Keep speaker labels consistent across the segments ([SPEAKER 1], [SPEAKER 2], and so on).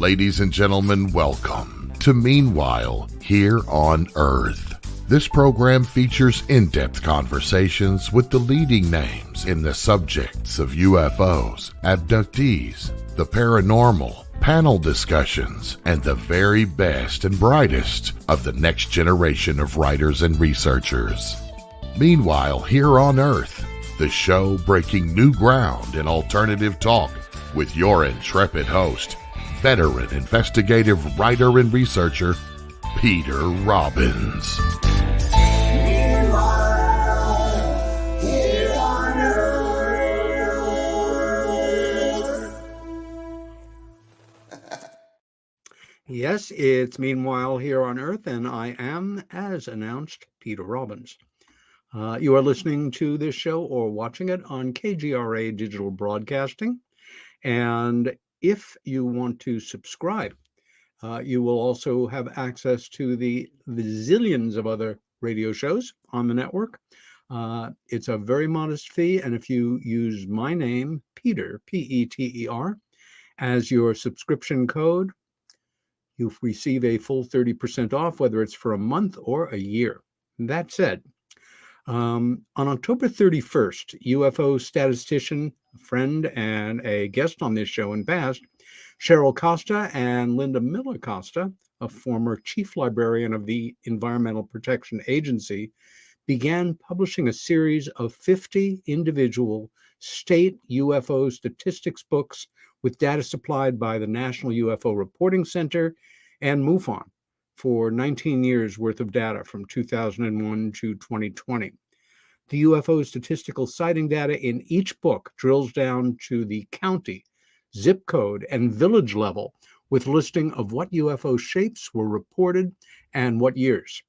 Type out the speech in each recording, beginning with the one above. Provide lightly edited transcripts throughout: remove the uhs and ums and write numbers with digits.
[SPEAKER 1] Ladies and gentlemen, welcome to Meanwhile Here on Earth. This program features in-depth conversations with the leading names in the subjects of UFOs, abductees, the paranormal, panel discussions, and the very best and brightest of the next generation of writers and researchers. Meanwhile Here on Earth, the show breaking new ground in alternative talk with your intrepid host, veteran investigative writer and researcher, Peter Robbins.
[SPEAKER 2] Yes, it's Meanwhile Here on Earth, and I am, as announced, Peter Robbins. You are listening to this show or watching it on KGRA Digital Broadcasting, and if you want to subscribe, you will also have access to the zillions of other radio shows on the network. It's a very modest fee, and if you use my name, Peter, P-E-T-E-R, as your subscription code, you receive a full 30% off, whether it's for a month or a year. That said, on October 31st, UFO statistician, a friend, and a guest on this show in past, Cheryl Costa and Linda Miller Costa, a former chief librarian of the Environmental Protection Agency, began publishing a series of 50 individual state UFO statistics books with data supplied by the National UFO Reporting Center and MUFON for 19 years worth of data from 2001 to 2020. The UFO statistical sighting data in each book drills down to the county, zip code, and village level with listing of what UFO shapes were reported and what years.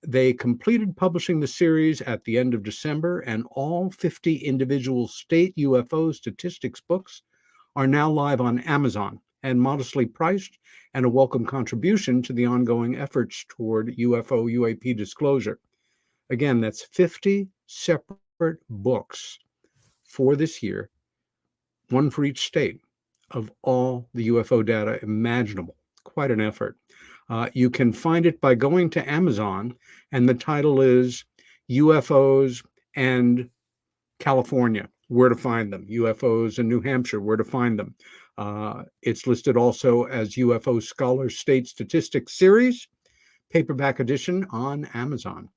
[SPEAKER 2] They completed publishing the series at the end of December, and all 50 individual state UFO statistics books are now live on Amazon and modestly priced, and a welcome contribution to the ongoing efforts toward UFO UAP disclosure. Again, that's 50 separate books for this year, one for each state, of all the UFO data imaginable. Quite an effort. You can find it by going to Amazon, and the title is UFOs and California, Where to Find Them. UFOs in New Hampshire, Where to Find Them. It's listed also as UFO Scholar State Statistics Series, paperback edition on Amazon.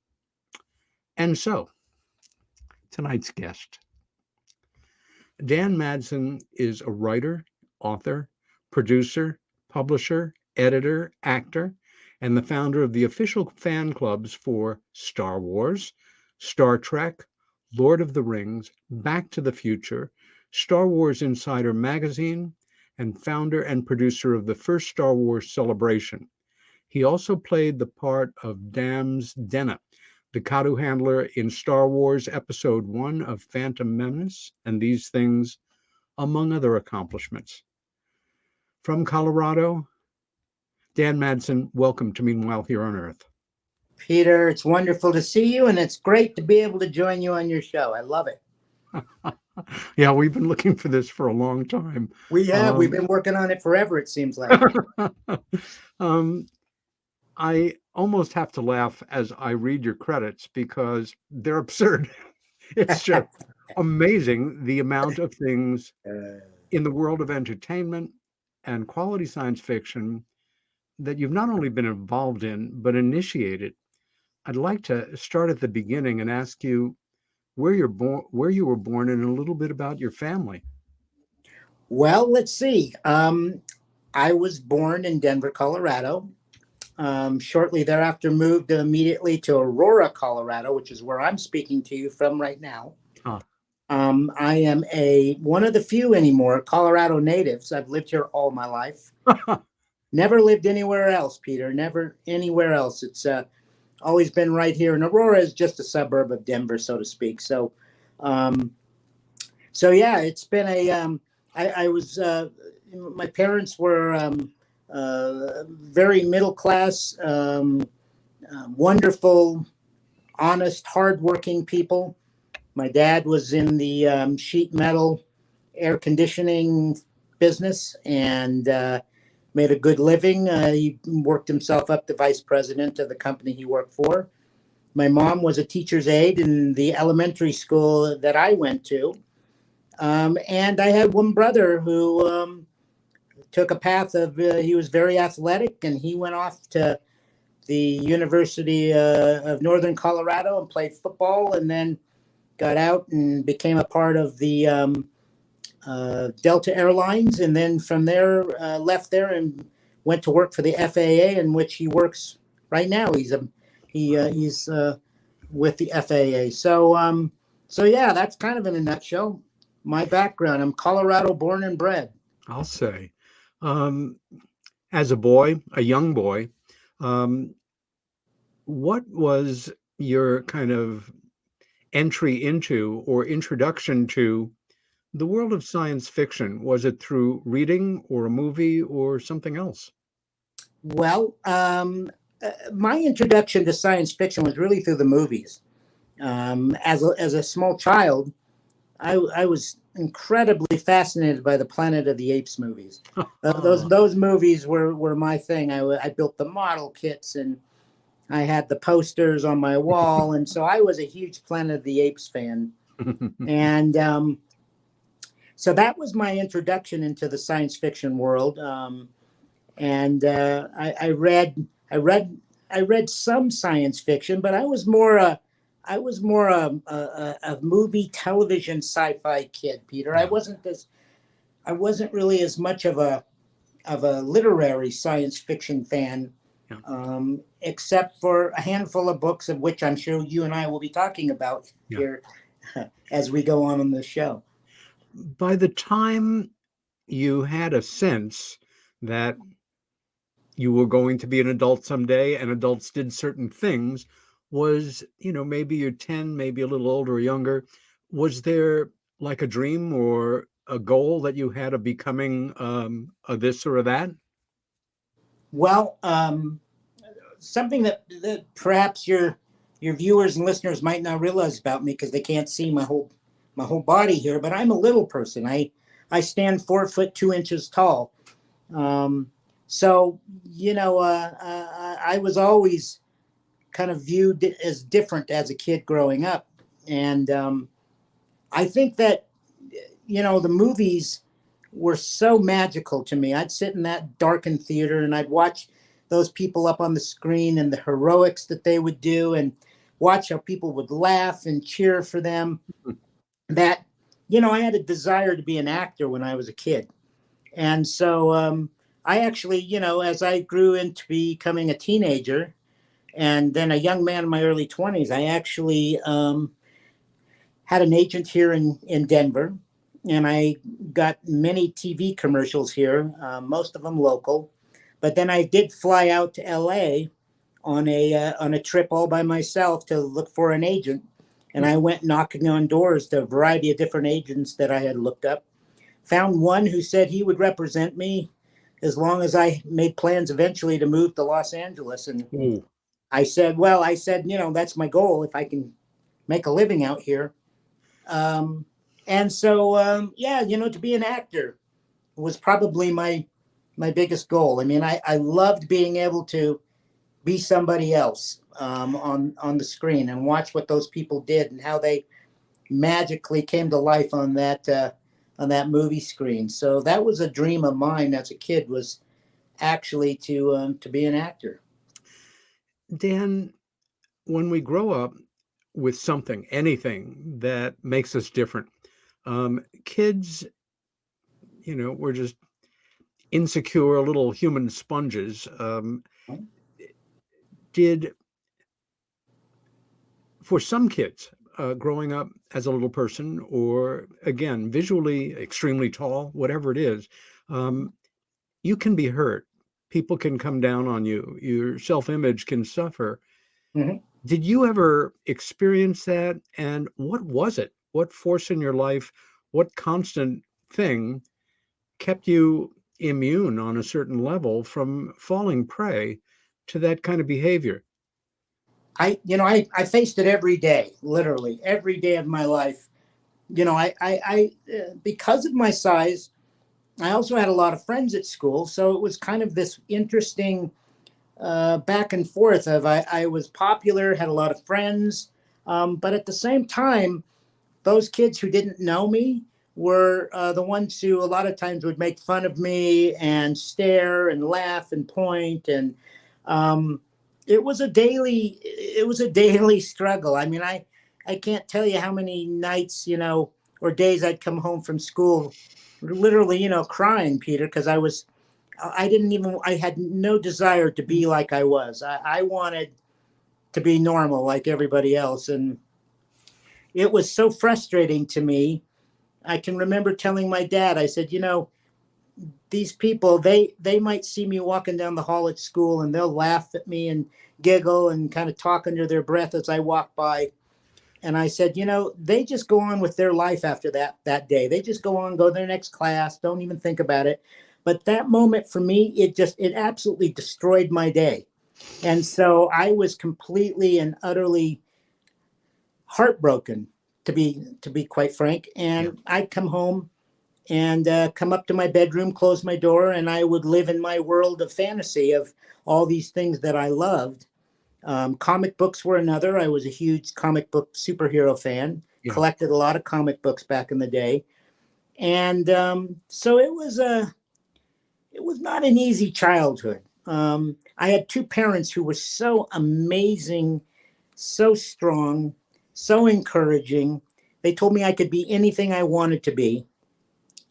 [SPEAKER 2] And so, tonight's guest. Dan Madsen is a writer, author, producer, publisher, editor, actor, and the founder of the official fan clubs for Star Wars, Star Trek, Lord of the Rings, Back to the Future, Star Wars Insider Magazine, and founder and producer of the first Star Wars Celebration. He also played the part of Dams Denna, the Kaadu Handler in Star Wars Episode 1 of Phantom Menace, and these things, among other accomplishments. From Colorado, Dan Madsen, welcome to Meanwhile Here on Earth.
[SPEAKER 3] Peter, it's wonderful to see you, and it's great to be able to join you on your show. I love it.
[SPEAKER 2] Yeah, we've been looking for this for a long time.
[SPEAKER 3] We have. We've been working on it forever, it seems like.
[SPEAKER 2] I almost have to laugh as I read your credits because they're absurd. It's just amazing the amount of things in the world of entertainment and quality science fiction that you've not only been involved in, but initiated. I'd like to start at the beginning and ask you where you were born, and a little bit about your family.
[SPEAKER 3] Well, let's see. I was born in Denver, Colorado. Shortly thereafter, moved immediately to Aurora, Colorado, which is where I'm speaking to you from right now.
[SPEAKER 2] Huh.
[SPEAKER 3] I am one of the few anymore Colorado natives. I've lived here all my life. Never lived anywhere else, Peter. Never anywhere else. It's always been right here. And Aurora is just a suburb of Denver, so to speak. So yeah, it's been I was, my parents were very middle class, wonderful, honest, hardworking people. My dad was in the sheet metal air conditioning business, and made a good living. He worked himself up to vice president of the company he worked for. My mom was a teacher's aide in the elementary school that I went to. And I had one brother who took a path of, he was very athletic, and he went off to the University of Northern Colorado and played football, and then got out and became a part of the Delta Airlines. And then from there, left there and went to work for the FAA, in which he works right now. He's with the FAA. So yeah, that's kind of in a nutshell my background. I'm Colorado born and bred.
[SPEAKER 2] I'll say. As a boy, a young boy, what was your kind of entry into or introduction to the world of science fiction? Was it through reading or a movie or something else?
[SPEAKER 3] Well, my introduction to science fiction was really through the movies. As a small child, I was incredibly fascinated by the Planet of the Apes movies. Those movies were my thing. I built the model kits, and I had the posters on my wall, and so I was a huge Planet of the Apes fan. And so that was my introduction into the science fiction world. And I read some science fiction, but I was more a movie, television, sci-fi kid, Peter. I wasn't really as much of a literary science fiction fan, except for a handful of books, of which I'm sure you and I will be talking about here as we go on the show.
[SPEAKER 2] By the time you had a sense that you were going to be an adult someday, and adults did certain things, was, maybe you're 10, maybe a little older or younger, was there like a dream or a goal that you had of becoming a this or a that?
[SPEAKER 3] Well, something that perhaps your viewers and listeners might not realize about me, because they can't see my whole body here, but I'm a little person. I stand 4 foot 2 inches tall. So, I was always kind of viewed as different as a kid growing up. And I think that, the movies were so magical to me. I'd sit in that darkened theater and I'd watch those people up on the screen and the heroics that they would do, and watch how people would laugh and cheer for them. That, I had a desire to be an actor when I was a kid. And so I actually, as I grew into becoming a teenager and then a young man in my early 20s, I actually had an agent here in Denver, and I got many TV commercials here, most of them local. But then I did fly out to LA on a trip all by myself to look for an agent. And I went knocking on doors to a variety of different agents that I had looked up. Found one who said he would represent me as long as I made plans eventually to move to Los Angeles. And I said, that's my goal, if I can make a living out here. And so, to be an actor was probably my biggest goal. I mean, I loved being able to be somebody else on the screen and watch what those people did and how they magically came to life on that movie screen. So that was a dream of mine as a kid, was actually to be an actor.
[SPEAKER 2] Dan, when we grow up with something, anything that makes us different, kids, we're just insecure little human sponges. For some kids, growing up as a little person, or again, visually extremely tall, whatever it is, you can be hurt. People can come down on you. Your self-image can suffer.
[SPEAKER 3] Mm-hmm.
[SPEAKER 2] Did you ever experience that? And what was it? What force in your life, what constant thing kept you immune on a certain level from falling prey to that kind of behavior?
[SPEAKER 3] I faced it every day, literally every day of my life. I because of my size, I also had a lot of friends at school, so it was kind of this interesting back and forth of I was popular, had a lot of friends, but at the same time, those kids who didn't know me were the ones who a lot of times would make fun of me and stare and laugh and point, and um, it was a daily struggle. I mean, I can't tell you how many nights, or days I'd come home from school literally, crying, Peter, because I had no desire to be like I was. I wanted to be normal like everybody else. And it was so frustrating to me. I can remember telling my dad, I said, these people, they might see me walking down the hall at school and they'll laugh at me and giggle and kind of talk under their breath as I walk by. And I said, they just go on with their life after that day. They just go on, go to their next class, don't even think about it. But that moment for me, it absolutely destroyed my day. And so I was completely and utterly heartbroken, to be quite frank. And
[SPEAKER 2] Yeah.
[SPEAKER 3] I'd come home and come up to my bedroom, close my door, and I would live in my world of fantasy of all these things that I loved. Comic books were another. I was a huge comic book superhero fan,
[SPEAKER 2] Yeah.
[SPEAKER 3] collected a lot of comic books back in the day. And so it was not an easy childhood. I had two parents who were so amazing, so strong, so encouraging. They told me I could be anything I wanted to be.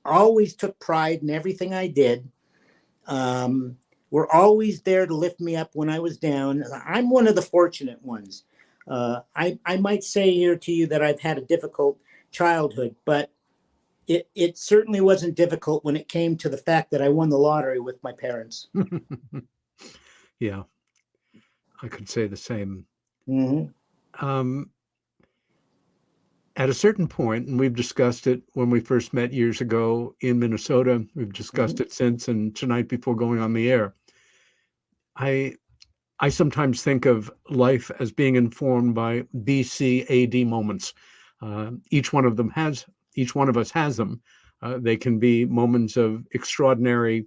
[SPEAKER 3] Always took pride in everything I did. Were always there to lift me up when I was down. I'm one of the fortunate ones. I might say here to you that I've had a difficult childhood, but it certainly wasn't difficult when it came to the fact that I won the lottery with my parents.
[SPEAKER 2] Yeah, I could say the same.
[SPEAKER 3] Mm-hmm.
[SPEAKER 2] Um, at a certain point, and we've discussed it when we first met years ago in Minnesota, we've discussed
[SPEAKER 3] Mm-hmm.
[SPEAKER 2] it since, and tonight before going on the air, I I sometimes think of life as being informed by BCAD moments. Each one of them has, each one of us has them. They can be moments of extraordinary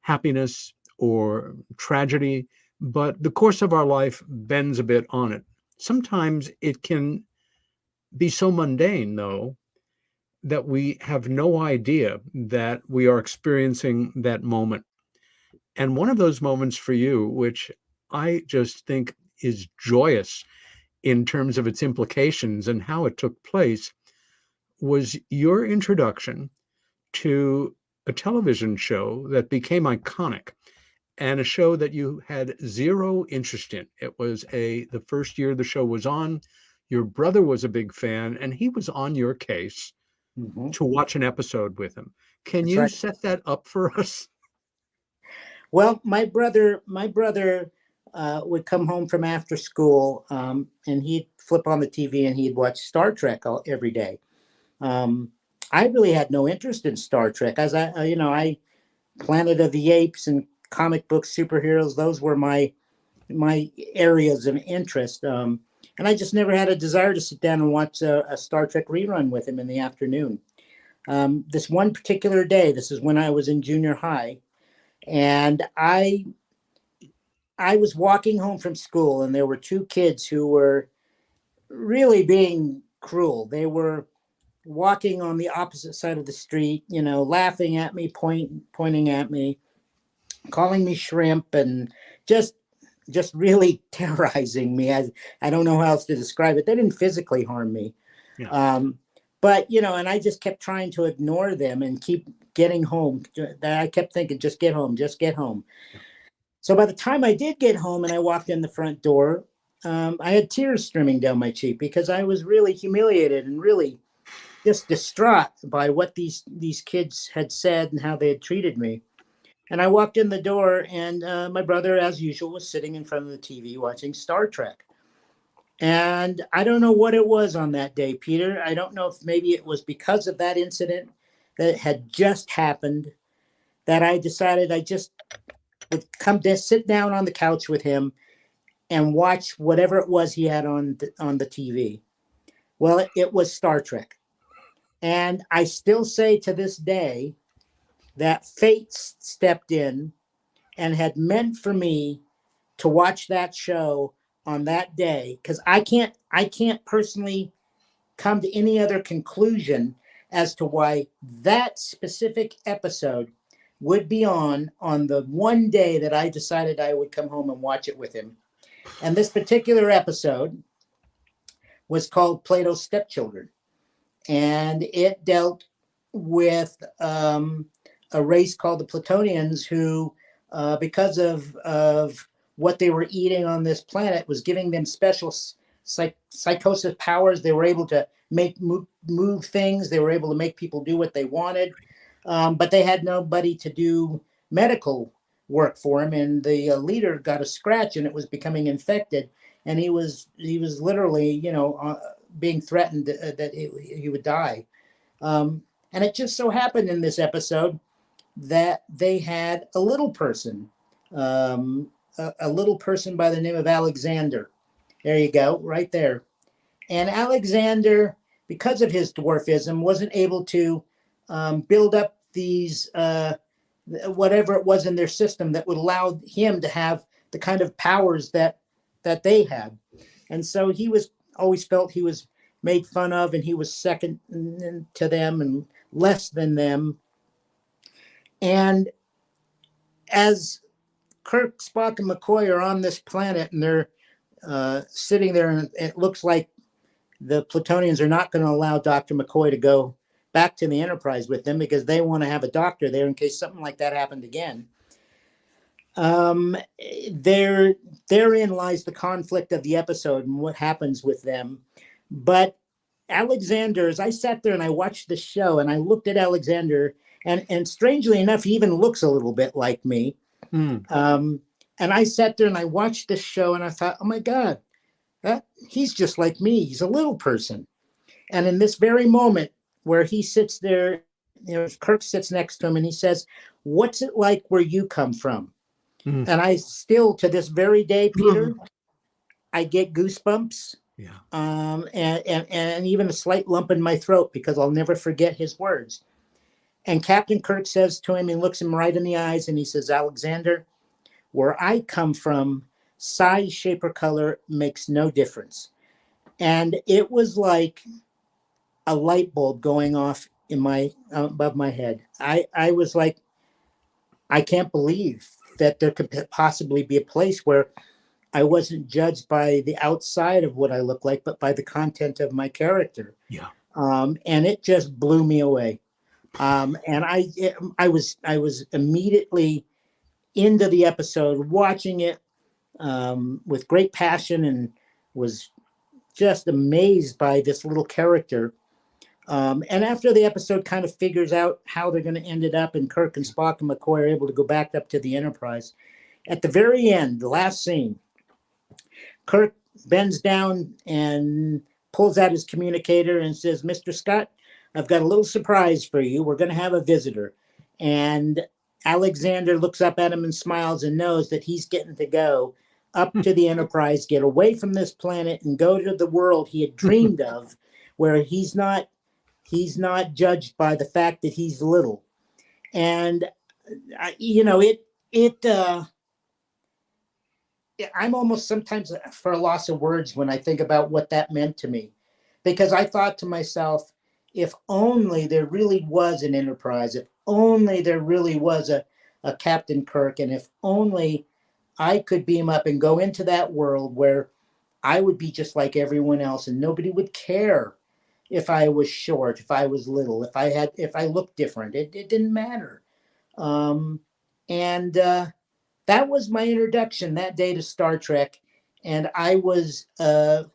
[SPEAKER 2] happiness or tragedy, but the course of our life bends a bit on it. Sometimes it can be so mundane, though, that we have no idea that we are experiencing that moment. And one of those moments for you, which I just think is joyous in terms of its implications and how it took place, was your introduction to a television show that became iconic and a show that you had zero interest in. It was the first year the show was on. Your brother was a big fan, and he was on your case
[SPEAKER 3] Mm-hmm.
[SPEAKER 2] to watch an episode with him. Can
[SPEAKER 3] That's
[SPEAKER 2] you
[SPEAKER 3] right.
[SPEAKER 2] set that up for us?
[SPEAKER 3] Well, my brother would come home from after school, and he'd flip on the TV and he'd watch Star Trek every day. Um, I really had no interest in Star Trek, as I Planet of the Apes and comic book superheroes. Those were my areas of interest. And I just never had a desire to sit down and watch a Star Trek rerun with him in the afternoon. This one particular day, this is when I was in junior high, and I was walking home from school, and there were two kids who were really being cruel. They were walking on the opposite side of the street, laughing at me, pointing at me, calling me shrimp, and just just really terrorizing me. I don't know how else to describe it. They didn't physically harm me.
[SPEAKER 2] Yeah.
[SPEAKER 3] But, and I just kept trying to ignore them and keep getting home. I kept thinking, just get home, just get home.
[SPEAKER 2] Yeah.
[SPEAKER 3] So by the time I did get home and I walked in the front door, I had tears streaming down my cheek because I was really humiliated and really just distraught by what these kids had said and how they had treated me. And I walked in the door, and my brother, as usual, was sitting in front of the TV watching Star Trek. And I don't know what it was on that day, Peter. I don't know if maybe it was because of that incident that had just happened that I decided I just would come to sit down on the couch with him and watch whatever it was he had on the TV. Well, it was Star Trek. And I still say to this day that fate stepped in and had meant for me to watch that show on that day, because I can't personally come to any other conclusion as to why that specific episode would be on the one day that I decided I would come home and watch it with him. And this particular episode was called Plato's Stepchildren, and it dealt with a race called the Platonians, who, because of what they were eating on this planet, was giving them special psychosis powers. They were able to move things. They were able to make people do what they wanted, but they had nobody to do medical work for him. And the leader got a scratch, and it was becoming infected. And he was literally, being threatened that he would die. And it just so happened in this episode that they had a little person, a little person by the name of Alexander. There you go, right there. And Alexander, because of his dwarfism, wasn't able to build up these, whatever it was in their system that would allow him to have the kind of powers that they had. And so he always felt he was made fun of, and he was second to them and less than them. And as Kirk, Spock, and McCoy are on this planet, and they're sitting there, and it looks like the Platonians are not going to allow Dr. McCoy to go back to the Enterprise with them, because they want to have a doctor there in case something like that happened again. Therein lies the conflict of the episode and what happens with them. But Alexander, as I sat there and I watched the show, and I looked at Alexander, and strangely enough, he even looks a little bit like me. And I sat there and I watched this show, and I thought, oh my God, he's just like me. He's a little person. And in this very moment where he sits there, Kirk sits next to him, and he says, "What's it like where you come from?" And I still, to this very day, Peter, I get goosebumps.
[SPEAKER 2] Yeah.
[SPEAKER 3] And even a slight lump in my throat, because I'll never forget his words. And Captain Kirk says to him, he looks him right in the eyes, and he says, "Alexander, where I come from, size, shape, or color makes no difference." And it was like a light bulb going off in my above my head. I was like, I can't believe that there could possibly be a place where I wasn't judged by the outside of what I look like, but by the content of my character.
[SPEAKER 2] Yeah.
[SPEAKER 3] And it just blew me away. And I was immediately into the episode, watching it with great passion, and was just amazed by this little character. And after the episode kind of figures out how they're going to end it up, and Kirk and Spock and McCoy are able to go back up to the Enterprise, at the very end, the last scene, Kirk bends down and pulls out his communicator and says, "Mr. Scott, I've got a little surprise for you. We're going to have a visitor." And Alexander looks up at him and smiles, and knows that he's getting to go up to the Enterprise, get away from this planet, and go to the world he had dreamed of, where he's not judged by the fact that he's little. And I'm almost sometimes for a loss of words when I think about what that meant to me, because I thought to myself, if only there really was an Enterprise, if only there really was a Captain Kirk, and if only I could beam up and go into that world where I would be just like everyone else, and nobody would care if I was short, if I was little, if I looked different. It didn't matter. That was my introduction that day to Star Trek. And I was a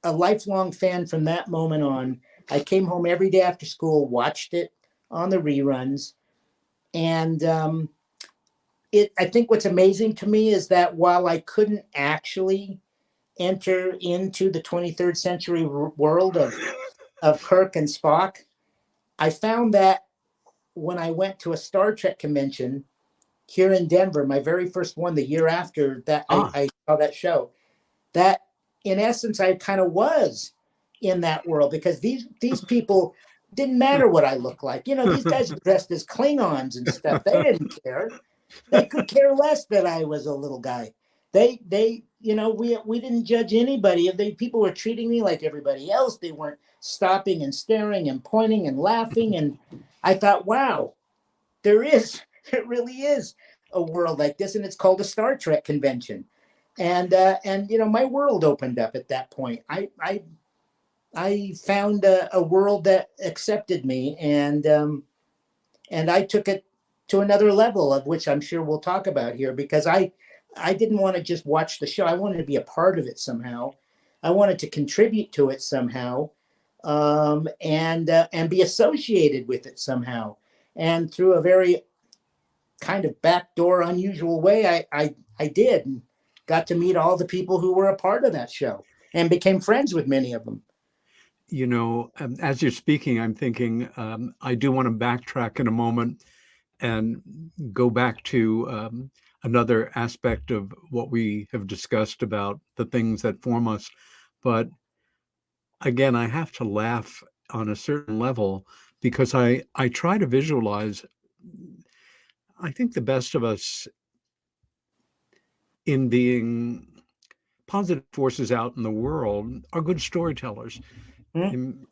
[SPEAKER 3] lifelong fan from that moment on. I came home every day after school, watched it on the reruns. And I think what's amazing to me is that while I couldn't actually enter into the 23rd century world of Kirk and Spock, I found that when I went to a Star Trek convention here in Denver, my very first one, the year after that, I saw that show, that in essence, I kind of was in that world, because these people Didn't matter what I looked like. These guys are dressed as Klingons and stuff. They didn't care. They could care less that I was a little guy. We didn't judge anybody. If people were treating me like everybody else, they weren't stopping and staring and pointing and laughing. And I thought, wow, there really is a world like this, and it's called a Star Trek convention. And my world opened up at that point. I found a world that accepted me, and I took it to another level, of which I'm sure we'll talk about here, because I didn't want to just watch the show. I wanted to be a part of it somehow. I wanted to contribute to it somehow, and be associated with it somehow. And through a very kind of backdoor, unusual way, I did, and got to meet all the people who were a part of that show and became friends with many of them.
[SPEAKER 2] As you're speaking, I'm thinking I do want to backtrack in a moment and go back to another aspect of what we have discussed about the things that form us. But again, I have to laugh on a certain level, because I try to visualize, I think the best of us in being positive forces out in the world are good storytellers.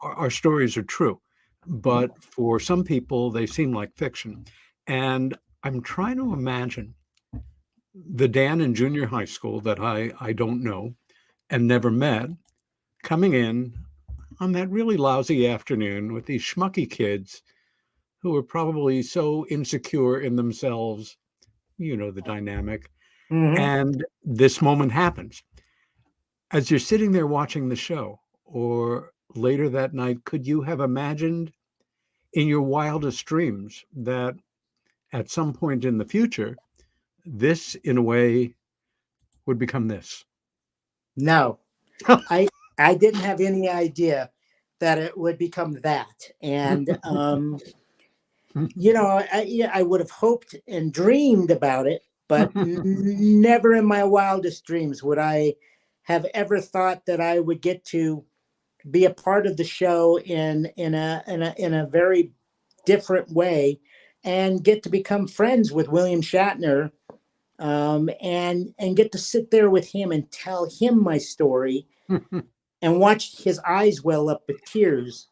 [SPEAKER 2] Our stories are true, but for some people, they seem like fiction. And I'm trying to imagine the Dan in junior high school that I don't know and never met, coming in on that really lousy afternoon with these schmucky kids who are probably so insecure in themselves, the dynamic. And this moment happens. As you're sitting there watching the show, or later that night, could you have imagined in your wildest dreams that at some point in the future, this, in a way, would become this?
[SPEAKER 3] No, I didn't have any idea that it would become that. And, I would have hoped and dreamed about it, but never in my wildest dreams would I have ever thought that I would get to be a part of the show in a very different way, and get to become friends with William Shatner, and get to sit there with him and tell him my story and watch his eyes well up with tears,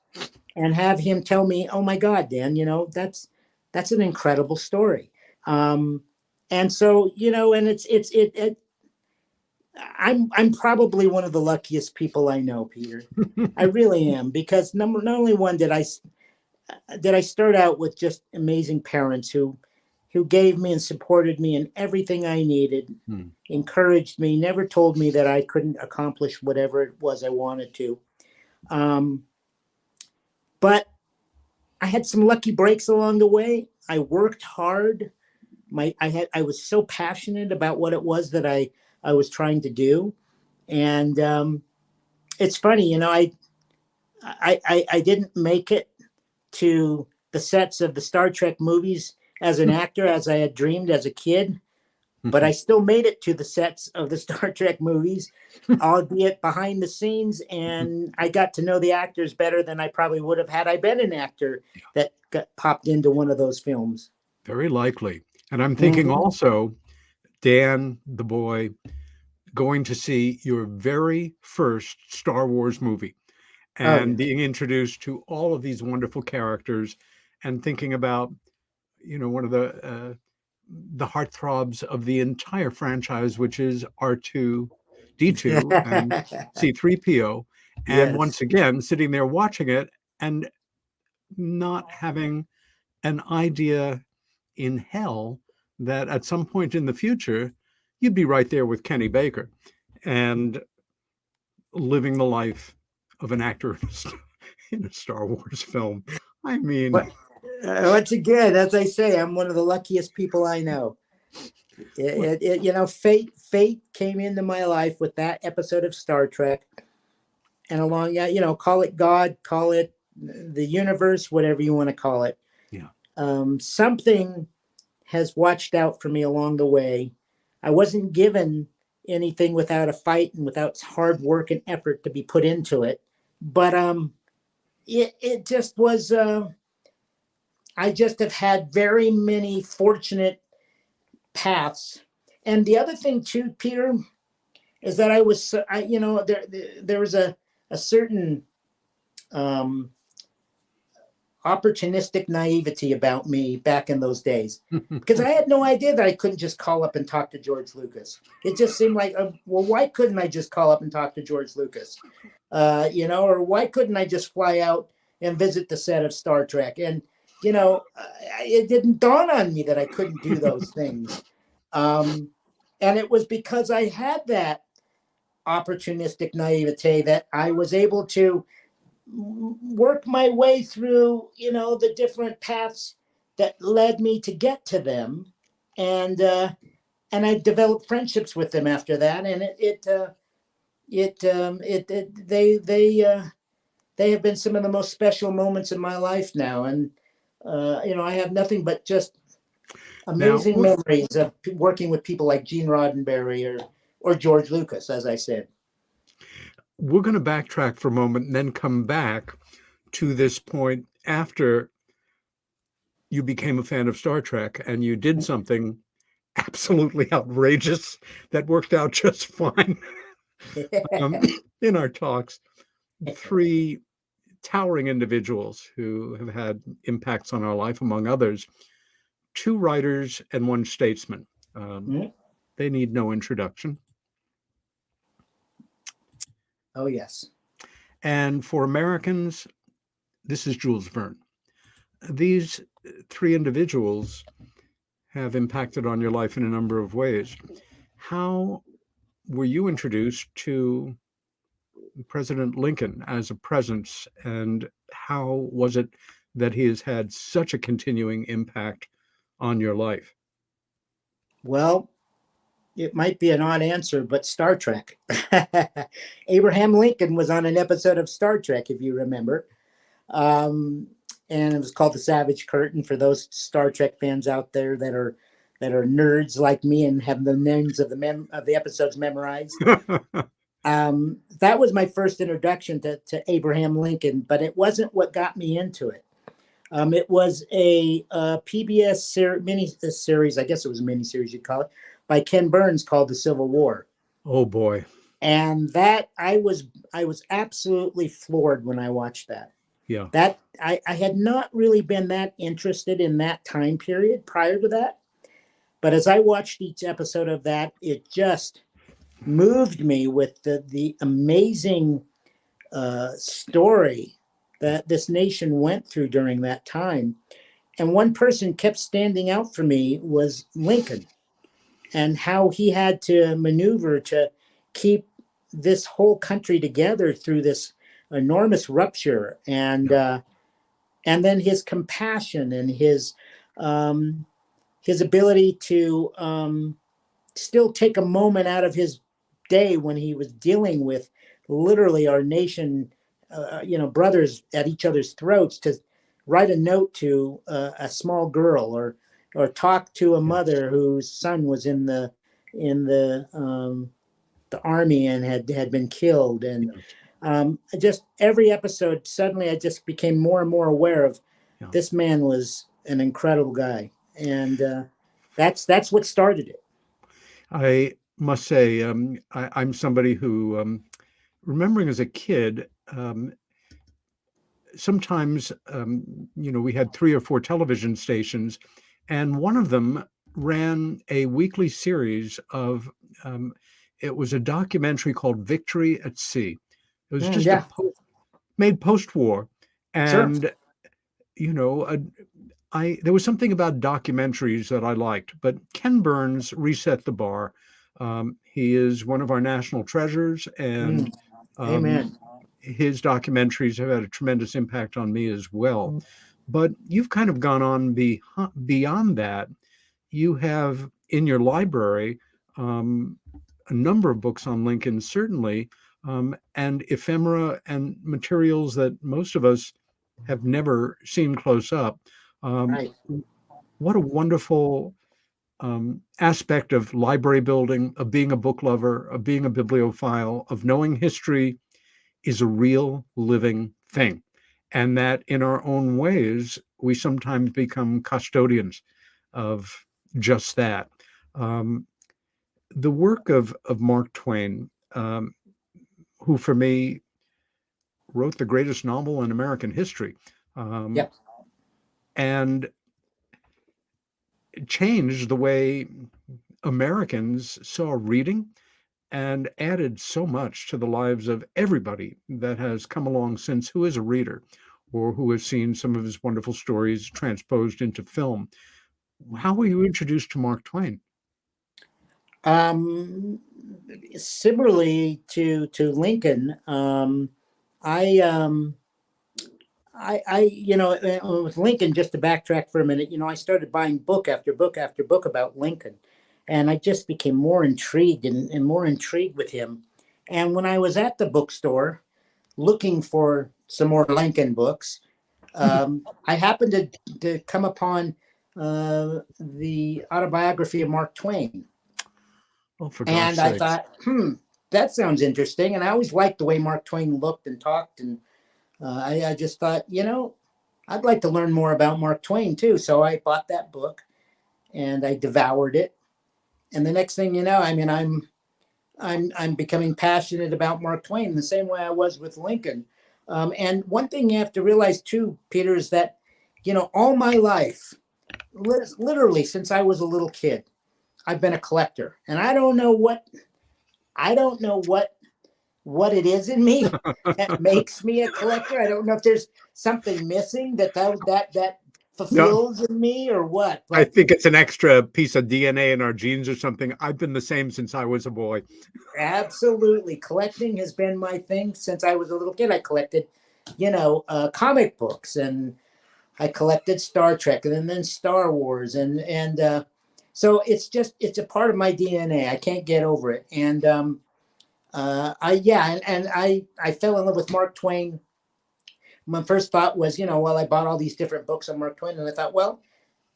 [SPEAKER 3] and have him tell me, "Oh my God, Dan, that's an incredible story." And so, and I'm probably one of the luckiest people I know, Peter. I really am, because not only one did I start out with just amazing parents who gave me and supported me in everything I needed, encouraged me, never told me that I couldn't accomplish whatever it was I wanted to. But I had some lucky breaks along the way. I worked hard. I was so passionate about what it was that I was trying to do. And it's funny, I didn't make it to the sets of the Star Trek movies as an actor, as I had dreamed as a kid, but I still made it to the sets of the Star Trek movies, albeit behind the scenes. And I got to know the actors better than I probably would have had I been an actor that got popped into one of those films.
[SPEAKER 2] Very likely. And I'm thinking also, Dan, the boy, going to see your very first Star Wars movie and being introduced to all of these wonderful characters, and thinking about, one of the heartthrobs of the entire franchise, which is R2-D2 and C-3PO. And once again, sitting there watching it and not having an idea in hell that at some point in the future, you'd be right there with Kenny Baker and living the life of an actor in a Star Wars film. I mean,
[SPEAKER 3] once again, as I say, I'm one of the luckiest people I know. Fate came into my life with that episode of Star Trek, and along, call it God, call it the universe, whatever you want to call it.
[SPEAKER 2] Yeah.
[SPEAKER 3] Something has watched out for me along the way. I wasn't given anything without a fight and without hard work and effort to be put into it. But it just was. I just have had very many fortunate paths, and the other thing too, Peter, is that there was a certain opportunistic naivety about me back in those days, because I had no idea that I couldn't just call up and talk to George Lucas. It just seemed like, well, why couldn't I just call up and talk to George Lucas? Or why couldn't I just fly out and visit the set of Star Trek? And, it didn't dawn on me that I couldn't do those things. And it was because I had that opportunistic naivete that I was able to work my way through, the different paths that led me to get to them, and I developed friendships with them after that, and they have been some of the most special moments in my life now, and I have nothing but just amazing memories of working with people like Gene Roddenberry or George Lucas, as I said.
[SPEAKER 2] We're going to backtrack for a moment and then come back to this point after you became a fan of Star Trek and you did something absolutely outrageous that worked out just fine in our talks. 3 towering individuals who have had impacts on our life, among others, 2 writers and 1 statesman. They need no introduction.
[SPEAKER 3] Oh, yes.
[SPEAKER 2] And for Americans, this is Jules Verne. These 3 individuals have impacted on your life in a number of ways. How were you introduced to President Lincoln as a presence, and how was it that he has had such a continuing impact on your life?
[SPEAKER 3] Well, it might be an odd answer, but Star Trek. Abraham Lincoln was on an episode of Star Trek, if you remember. And it was called The Savage Curtain, for those Star Trek fans out there that are nerds like me and have the names of the episodes memorized. That was my first introduction to Abraham Lincoln, but it wasn't what got me into it. It was a PBS mini-series, I guess it was a mini-series you'd call it, by Ken Burns, called The Civil War.
[SPEAKER 2] Oh boy.
[SPEAKER 3] And that I was absolutely floored when I watched that.
[SPEAKER 2] Yeah.
[SPEAKER 3] That I had not really been that interested in that time period prior to that. But as I watched each episode of that, it just moved me with the amazing story that this nation went through during that time. And one person kept standing out for me was Lincoln, and how he had to maneuver to keep this whole country together through this enormous rupture, and then his compassion and his ability to still take a moment out of his day when he was dealing with literally our nation, brothers at each other's throats, to write a note to a small girl, or talk to a mother whose son was in the army and had been killed. And just every episode, suddenly I just became more and more aware of this man was an incredible guy. And that's what started it.
[SPEAKER 2] I must say, I'm somebody who, remembering as a kid, sometimes, we had 3 or 4 television stations, and one of them ran a weekly series of, it was a documentary called Victory at Sea. It was just made post-war. And, there was something about documentaries that I liked, but Ken Burns reset the bar. He is one of our national treasures, and
[SPEAKER 3] Amen.
[SPEAKER 2] His documentaries have had a tremendous impact on me as well. But you've kind of gone on beyond that. You have in your library a number of books on Lincoln, certainly, and ephemera and materials that most of us have never seen close up.
[SPEAKER 3] Right.
[SPEAKER 2] What a wonderful aspect of library building, of being a book lover, of being a bibliophile, of knowing history is a real living thing. and that in our own ways, we sometimes become custodians of just that. Um, the work of Mark Twain, who for me wrote the greatest novel in American history,
[SPEAKER 3] Yep.
[SPEAKER 2] and changed the way Americans saw reading and added so much to the lives of everybody that has come along since who is a reader or who has seen some of his wonderful stories transposed into film. How were you introduced to Mark Twain?
[SPEAKER 3] Um, Similarly to Lincoln, I with Lincoln, just to backtrack for a minute, I started buying book after book after book about Lincoln, and I just became more intrigued and more intrigued with him. And when I was at the bookstore looking for some more Lincoln books, I happened to come upon the autobiography of Mark Twain.
[SPEAKER 2] Oh, for gosh
[SPEAKER 3] And I
[SPEAKER 2] sakes.
[SPEAKER 3] thought, that sounds interesting. And I always liked the way Mark Twain looked and talked. And I just thought, I'd like to learn more about Mark Twain too. So I bought that book and I devoured it. And the next thing you know, I mean, I'm becoming passionate about Mark Twain the same way I was with Lincoln. And one thing you have to realize too, Peter, is that, all my life, literally since I was a little kid, I've been a collector. And I don't know what it is in me that makes me a collector. I don't know if there's something missing that
[SPEAKER 2] Yeah,
[SPEAKER 3] fulfills in me or what.
[SPEAKER 2] I
[SPEAKER 3] But
[SPEAKER 2] think it's an extra piece of DNA in our genes or something. I've been the same since I was a boy.
[SPEAKER 3] absolutely, collecting has been my thing since I was a little kid. I collected, comic books, and I collected Star Trek, and then Star Wars, and so it's a part of my DNA. I can't get over it, and I fell in love with Mark Twain. My first thought was, I bought all these different books on Mark Twain, and I thought, well,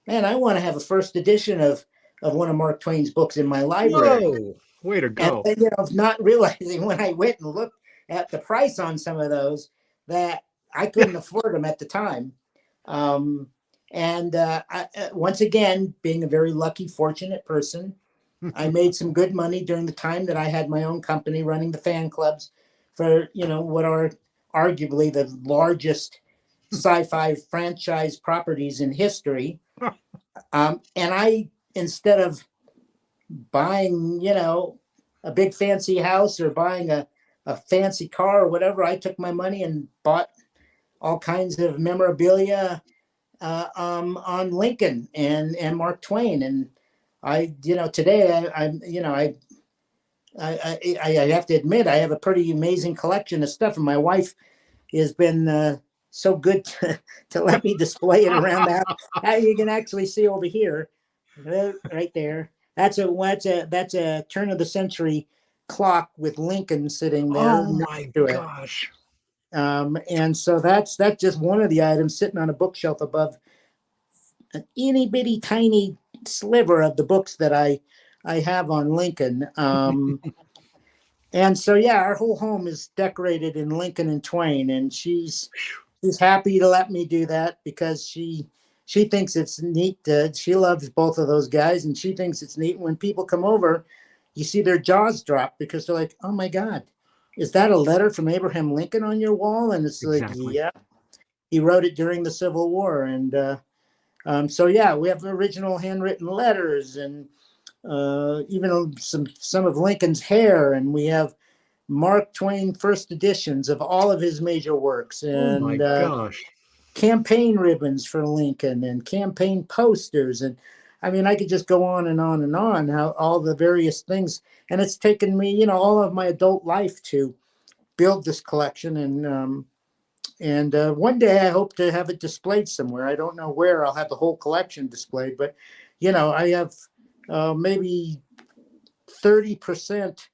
[SPEAKER 3] man, I want to have a first edition of one of Mark Twain's books in my library.
[SPEAKER 2] Whoa, way to
[SPEAKER 3] And
[SPEAKER 2] go.
[SPEAKER 3] then, not realizing when I went and looked at the price on some of those that I couldn't afford them at the time. Um, and once again, being a very lucky, fortunate person, I made some good money during the time that I had my own company running the fan clubs for, what are arguably the largest sci-fi franchise properties in history. And I, instead of buying, a big fancy house or buying a fancy car or whatever, I took my money and bought all kinds of memorabilia on Lincoln and Mark Twain. And today I have to admit I have a pretty amazing collection of stuff, and my wife has been so good to let me display it around the house. You can actually see over here, right there. That's a turn of the century clock with Lincoln sitting there
[SPEAKER 2] Oh
[SPEAKER 3] next
[SPEAKER 2] my
[SPEAKER 3] to it.
[SPEAKER 2] gosh.
[SPEAKER 3] And so that's just one of the items sitting on a bookshelf above an itty bitty tiny sliver of the books that I have on Lincoln. And so yeah, our whole home is decorated in Lincoln and Twain, and she's happy to let me do that because she thinks it's neat. She loves both of those guys, and she thinks it's neat when people come over. You see their jaws drop because they're like, "Oh my God, is that a letter from Abraham Lincoln on your wall?" And it's like,
[SPEAKER 2] Exactly.
[SPEAKER 3] "Yeah, he wrote it during the Civil War." And so yeah, we have original handwritten letters, and even some of Lincoln's hair, and we have Mark Twain first editions of all of his major works,
[SPEAKER 2] Oh my
[SPEAKER 3] and
[SPEAKER 2] gosh.
[SPEAKER 3] campaign ribbons for Lincoln, and campaign posters. And I mean, I could just go on and on and on, how all the various things. And it's taken me, all of my adult life to build this collection. And one day I hope to have it displayed somewhere. I don't know where I'll have the whole collection displayed, but I have maybe 30%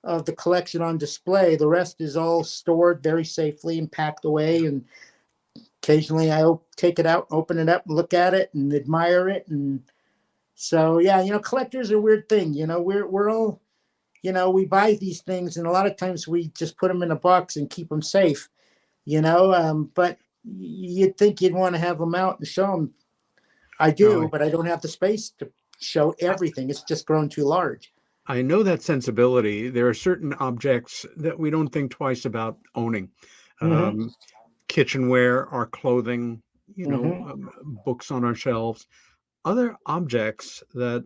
[SPEAKER 3] of the collection on display. The rest is all stored very safely and packed away. And occasionally I take it out, open it up, and look at it and admire it. And so, yeah, collectors are a weird thing. We're all, we buy these things, and a lot of times we just put them in a box and keep them safe. But you'd think you'd want to have them out and show them. I
[SPEAKER 2] No,
[SPEAKER 3] do, but I don't have the space to show everything. It's just grown too large.
[SPEAKER 2] I know that sensibility. There are certain objects that we don't think twice about owning.
[SPEAKER 3] Mm-hmm.
[SPEAKER 2] Kitchenware, our clothing,
[SPEAKER 3] Mm-hmm.
[SPEAKER 2] books on our shelves. Other objects that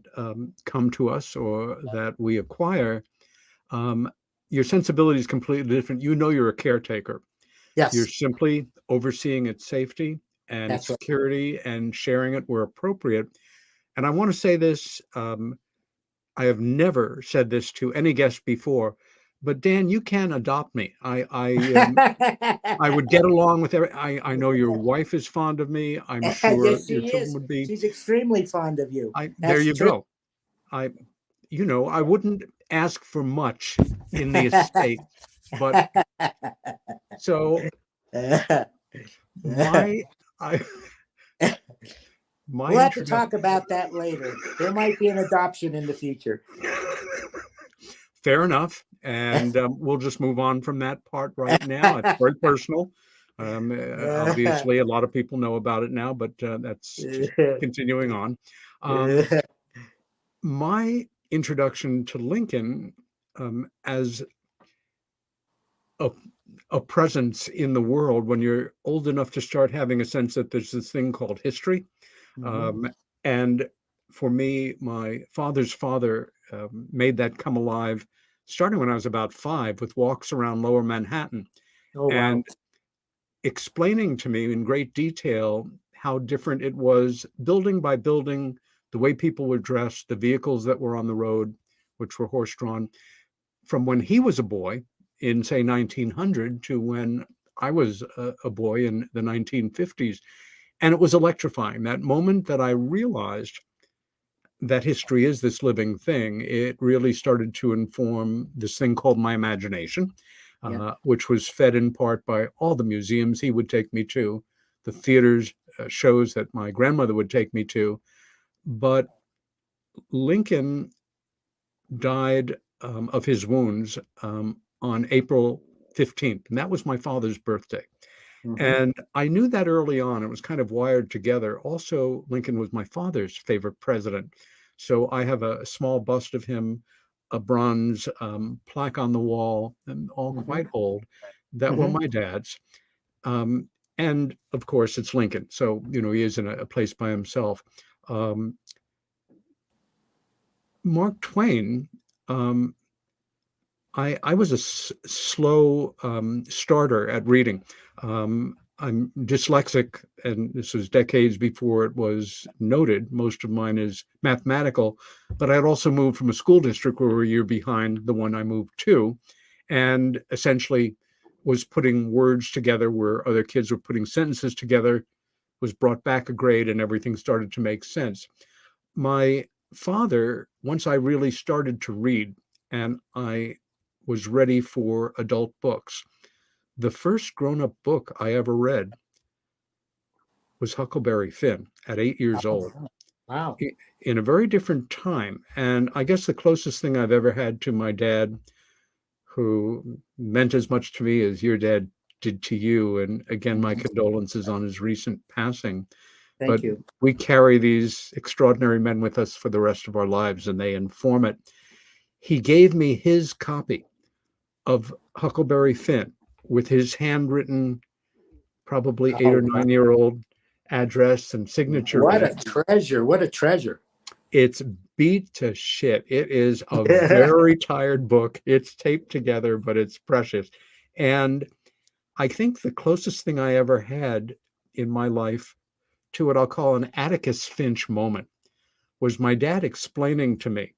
[SPEAKER 2] come to us or that we acquire, your sensibility is completely different. You're a caretaker. You're
[SPEAKER 3] Yes,
[SPEAKER 2] simply overseeing its safety and its
[SPEAKER 3] that's right.
[SPEAKER 2] security and sharing it where appropriate. And I want to say this, I have never said this to any guest before, but Dan, you can adopt me. I would get along with I know your wife is fond of me. I'm sure
[SPEAKER 3] Yes,
[SPEAKER 2] your
[SPEAKER 3] she
[SPEAKER 2] children
[SPEAKER 3] is.
[SPEAKER 2] would be.
[SPEAKER 3] She's extremely fond of you.
[SPEAKER 2] There
[SPEAKER 3] That's
[SPEAKER 2] you
[SPEAKER 3] true.
[SPEAKER 2] go. I, I wouldn't ask for much in the estate, but so my, I, my
[SPEAKER 3] We'll have to
[SPEAKER 2] introduction.
[SPEAKER 3] talk about that later. There might be an adoption in the future.
[SPEAKER 2] Fair enough. And we'll just move on from that part right now. It's very personal. Obviously, a lot of people know about it now, but that's just continuing on. My introduction to Lincoln as a presence in the world when you're old enough to start having a sense that there's this thing called history. And for me, my father's father made that come alive starting when I was about 5 with walks around Lower Manhattan.
[SPEAKER 3] Oh, wow.
[SPEAKER 2] And explaining to me in great detail how different it was building by building, the way people were dressed, the vehicles that were on the road, which were horse-drawn, from when he was a boy in, say, 1900 to when I was a boy in the 1950s. And it was electrifying. That moment that I realized that history is this living thing, it really started to inform this thing called my imagination, which was fed in part by all the museums he would take me to, the theaters, shows that my grandmother would take me to. But Lincoln died of his wounds on April 15th, and that was my father's birthday. And I knew that early on. It was kind of wired together. Also, Lincoln was my father's favorite president. So I have a small bust of him, a bronze plaque on the wall, and all quite old, that were my dad's. And of course, it's Lincoln. So, he is in a place by himself. Mark Twain, I was a slow starter at reading. I'm dyslexic, and this was decades before it was noted. Most of mine is mathematical, but I had also moved from a school district where we were a year behind the one I moved to, and essentially was putting words together where other kids were putting sentences together, was brought back a grade, and everything started to make sense. My father, once I really started to read and I was ready for adult books, the first grown-up book I ever read was Huckleberry Finn at 8 years old.
[SPEAKER 3] Wow.
[SPEAKER 2] In a very different time. And I guess the closest thing I've ever had to my dad, who meant as much to me as your dad did to you. And again, my condolences on his recent passing.
[SPEAKER 3] Thank you.
[SPEAKER 2] We carry these extraordinary men with us for the rest of our lives, and they inform it. He gave me his copy of Huckleberry Finn with his handwritten, probably 8 or 9-year-old address and signature.
[SPEAKER 3] What a treasure. What a treasure.
[SPEAKER 2] It's beat to shit. It is a very tired book. It's taped together, but it's precious. And I think the closest thing I ever had in my life to what I'll call an Atticus Finch moment was my dad explaining to me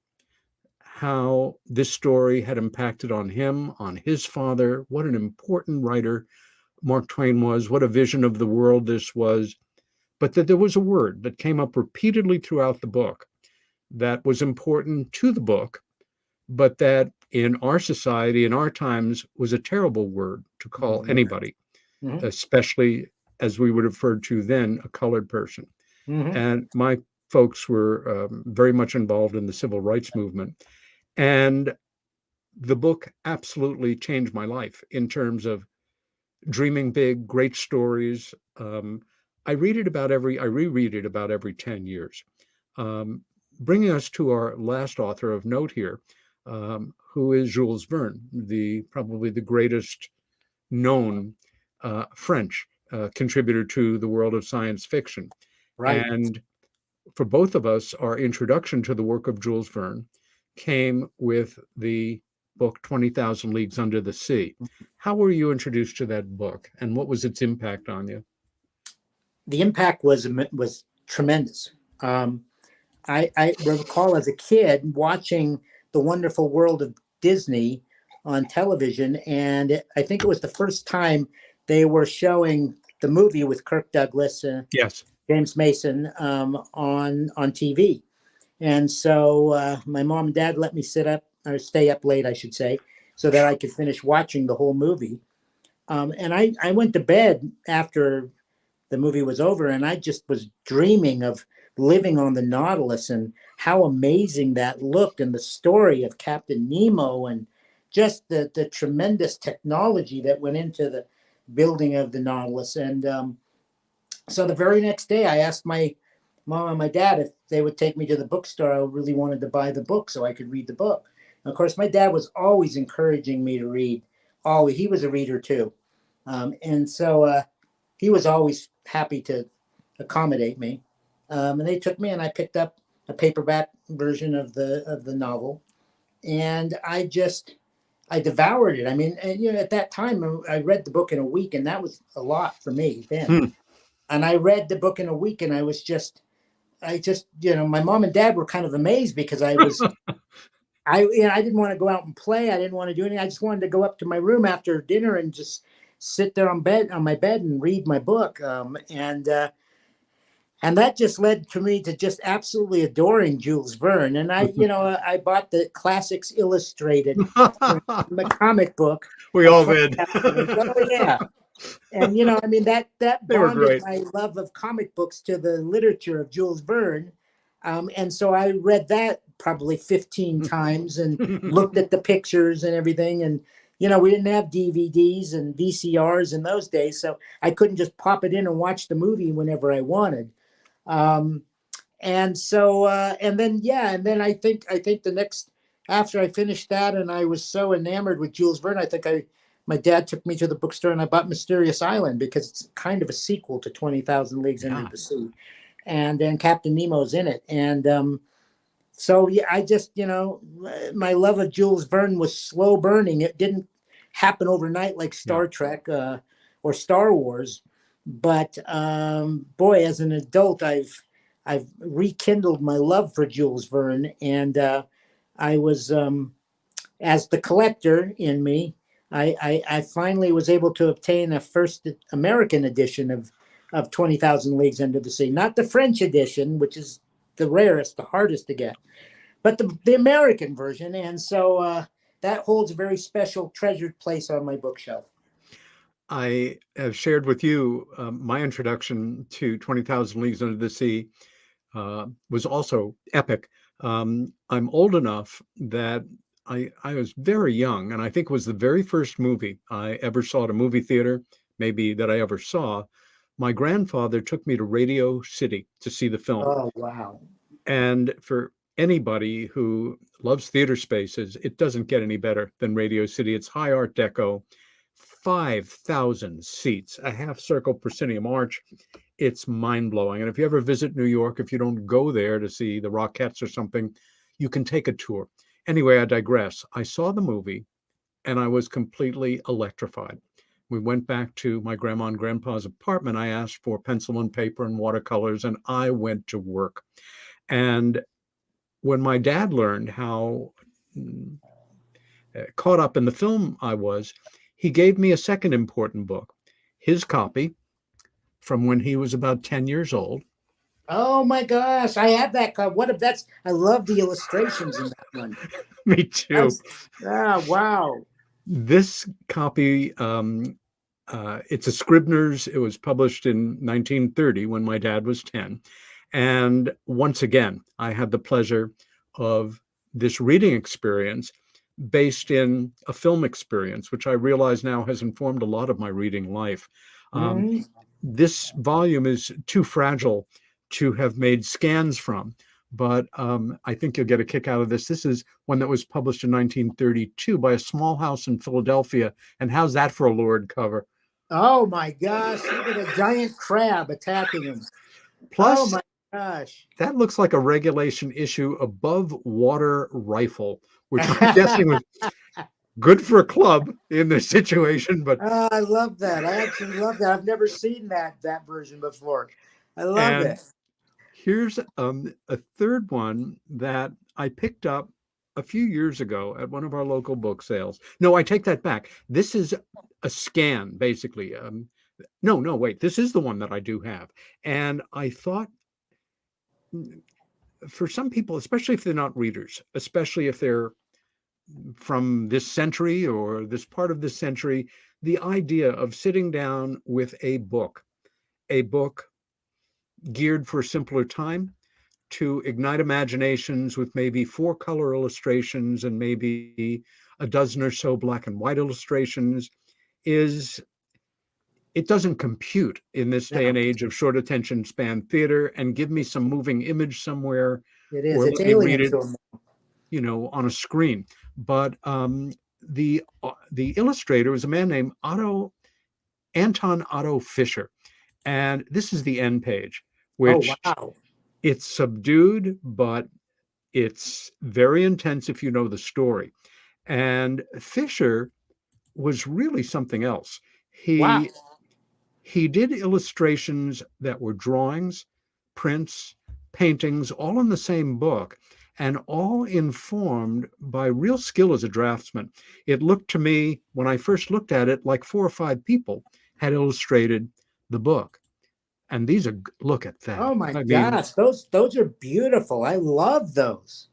[SPEAKER 2] how this story had impacted on him, on his father, what an important writer Mark Twain was, what a vision of the world this was, but that there was a word that came up repeatedly throughout the book that was important to the book, but that in our society, in our times, was a terrible word to call anybody, especially, as we would have referred to then, a colored person. And my folks were very much involved in the civil rights movement. And the book absolutely changed my life in terms of dreaming big, great stories. I reread it about every 10 years. Bringing us to our last author of note here, who is Jules Verne, probably the greatest known French contributor to the world of science fiction.
[SPEAKER 3] Right.
[SPEAKER 2] And for both of us, our introduction to the work of Jules Verne came with the book 20,000 Leagues Under the Sea. How were you introduced to that book, and what was its impact on you?
[SPEAKER 3] The impact was tremendous. I recall as a kid watching The Wonderful World of Disney on television, and I think it was the first time they were showing the movie with Kirk Douglas,
[SPEAKER 2] Yes,
[SPEAKER 3] James Mason, on TV. And so my mom and dad let me stay up late, I should say, so that I could finish watching the whole movie. And I went to bed after the movie was over, and I just was dreaming of living on the Nautilus and how amazing that looked, and the story of Captain Nemo, and just the tremendous technology that went into the building of the Nautilus. And so the very next day, I asked my mom and my dad if they would take me to the bookstore. I really wanted to buy the book so I could read the book. And of course, my dad was always encouraging me to read. Always, he was a reader too, and so he was always happy to accommodate me. And they took me, and I picked up a paperback version of the novel, and I devoured it. I mean, and, at that time, I read the book in a week, and that was a lot for me then. And I read the book in a week, and I my mom and dad were kind of amazed, because I didn't want to go out and play. I didn't want to do anything. I just wanted to go up to my room after dinner and just sit there on my bed and read my book. And that just led to me to just absolutely adoring Jules Verne. And I bought the Classics Illustrated, the comic book.
[SPEAKER 2] We all did.
[SPEAKER 3] Oh, yeah. And, that bonded my love of comic books to the literature of Jules Verne. And so I read that probably 15 times and looked at the pictures and everything. And, we didn't have DVDs and VCRs in those days, so I couldn't just pop it in and watch the movie whenever I wanted. And then I think after I finished that, and I was so enamored with Jules Verne, my dad took me to the bookstore, and I bought Mysterious Island, because it's kind of a sequel to 20,000 Leagues Under the Sea. And then Captain Nemo's in it. And so, yeah, I just, my love of Jules Verne was slow burning. It didn't happen overnight like Star Trek or Star Wars. But boy, as an adult, I've rekindled my love for Jules Verne. And I was, as the collector in me, I finally was able to obtain a first American edition of 20,000 Leagues Under the Sea. Not the French edition, which is the rarest, the hardest to get, but the American version. And so that holds a very special, treasured place on my bookshelf.
[SPEAKER 2] I have shared with you my introduction to 20,000 Leagues Under the Sea was also epic. I'm old enough that I was very young, and I think it was the very first movie I ever saw at a movie theater, maybe that I ever saw. My grandfather took me to Radio City to see the film.
[SPEAKER 3] Oh, wow.
[SPEAKER 2] And for anybody who loves theater spaces, it doesn't get any better than Radio City. It's high Art Deco, 5,000 seats, a half-circle proscenium arch. It's mind-blowing. And if you ever visit New York, if you don't go there to see the Rockettes or something, you can take a tour. Anyway, I digress. I saw the movie, and I was completely electrified. We went back to my grandma and grandpa's apartment. I asked for pencil and paper and watercolors, and I went to work. And when my dad learned how caught up in the film I was, he gave me a second important book, his copy from when he was about 10 years old.
[SPEAKER 3] Oh my gosh, I have that. I love the illustrations in that one.
[SPEAKER 2] Me too.
[SPEAKER 3] Wow.
[SPEAKER 2] This copy, it's a Scribner's. It was published in 1930 when my dad was 10. And once again, I had the pleasure of this reading experience based in a film experience, which I realize now has informed a lot of my reading life.
[SPEAKER 3] Mhm.
[SPEAKER 2] This volume is too fragile to have made scans from, but I think you'll get a kick out of this. This is one that was published in 1932 by a small house in Philadelphia. And how's that for a lurid cover?
[SPEAKER 3] Oh my gosh, look at a giant crab attacking him.
[SPEAKER 2] Plus,
[SPEAKER 3] Oh my gosh.
[SPEAKER 2] that looks like a regulation issue above water rifle, which I'm guessing was good for a club in this situation. But
[SPEAKER 3] Oh, I love that. I actually love that. I've never seen that version before. I love
[SPEAKER 2] and
[SPEAKER 3] it.
[SPEAKER 2] here's a third one that I picked up a few years ago at one of our local book sales. No, I take that back. This is a scan, basically. No, wait. This is the one that I do have. And I thought, for some people, especially if they're not readers, especially if they're from this century or this part of this century, the idea of sitting down with a book geared for a simpler time, to ignite imaginations with maybe 4 color illustrations and maybe a dozen or so black and white illustrations, it doesn't compute in this day and age of short attention span theater. And give me some moving image somewhere,
[SPEAKER 3] It is.
[SPEAKER 2] or
[SPEAKER 3] It's
[SPEAKER 2] let me read
[SPEAKER 3] alien
[SPEAKER 2] it,
[SPEAKER 3] to him.
[SPEAKER 2] on a screen. But the illustrator was a man named Anton Otto Fischer, and this is the end page, which
[SPEAKER 3] Oh wow.
[SPEAKER 2] it's subdued, but it's very intense if you know the story. And Fischer was really something else.
[SPEAKER 3] Wow.
[SPEAKER 2] He did illustrations that were drawings, prints, paintings, all in the same book, and all informed by real skill as a draftsman. It looked to me, when I first looked at it, like 4 or 5 people had illustrated the book. And these are, look at that.
[SPEAKER 3] Oh my
[SPEAKER 2] I mean,
[SPEAKER 3] gosh. Those are beautiful. I love those.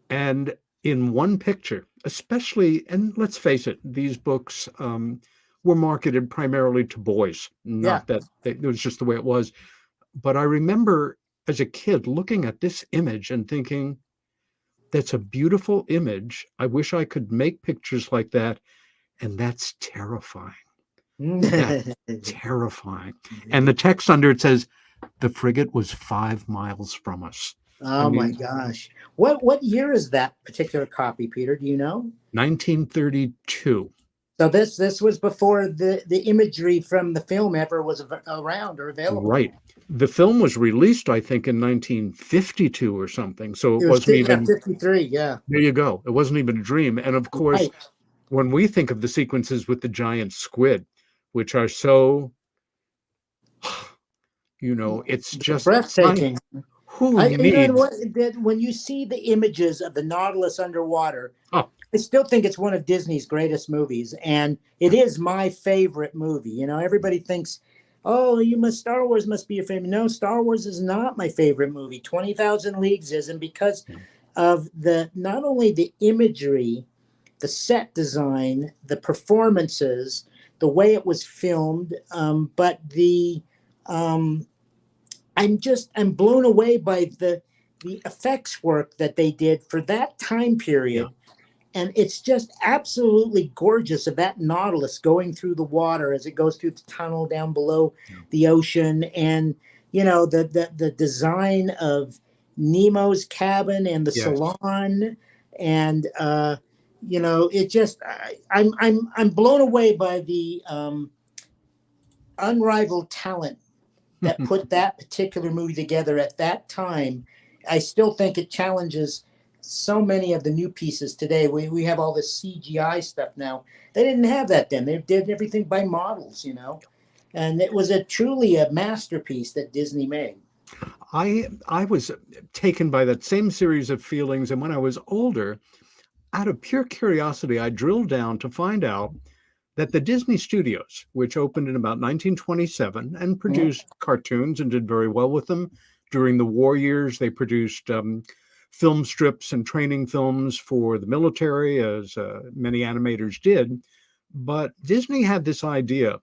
[SPEAKER 2] and in one picture, especially, and let's face it, these books were marketed primarily to boys,
[SPEAKER 3] Yeah.
[SPEAKER 2] not that it was just the way it was. But I remember as a kid looking at this image and thinking, that's a beautiful image. I wish I could make pictures like that. And that's terrifying. That's terrifying. And the text under it says, the frigate was 5 miles from us.
[SPEAKER 3] Oh my gosh. What year is that particular copy, Peter? Do you know?
[SPEAKER 2] 1932.
[SPEAKER 3] So this was before the imagery from the film ever was around or available.
[SPEAKER 2] Right. The film was released, I think, in 1952 or something. So it wasn't even
[SPEAKER 3] 53. Yeah.
[SPEAKER 2] There you go. It wasn't even a dream. And of course,
[SPEAKER 3] Right.
[SPEAKER 2] when we think of the sequences with the giant squid, which are so, it's just
[SPEAKER 3] breathtaking.
[SPEAKER 2] Who needs?
[SPEAKER 3] When you see the images of the Nautilus underwater,
[SPEAKER 2] Oh.
[SPEAKER 3] I still think it's one of Disney's greatest movies, and it is my favorite movie. Everybody thinks, "Oh, Star Wars must be your favorite." No, Star Wars is not my favorite movie. 20,000 Leagues is, and because of not only the imagery, the set design, the performances, the way it was filmed, but I'm blown away by the effects work that they did for that time period. Yeah. And it's just absolutely gorgeous of that Nautilus going through the water as it goes through the tunnel down below the ocean. And, the design of Nemo's cabin and the salon. And, it just, I'm blown away by the unrivaled talent that put that particular movie together at that time. I still think it challenges so many of the new pieces today. We have all this CGI stuff now. They didn't have that then. They did everything by models, and it was truly a masterpiece that Disney made.
[SPEAKER 2] I was taken by that same series of feelings. And when I was older, out of pure curiosity, I drilled down to find out that the Disney Studios, which opened in about 1927 and produced cartoons and did very well with them during the war years, they produced film strips and training films for the military, as many animators did. But Disney had this idea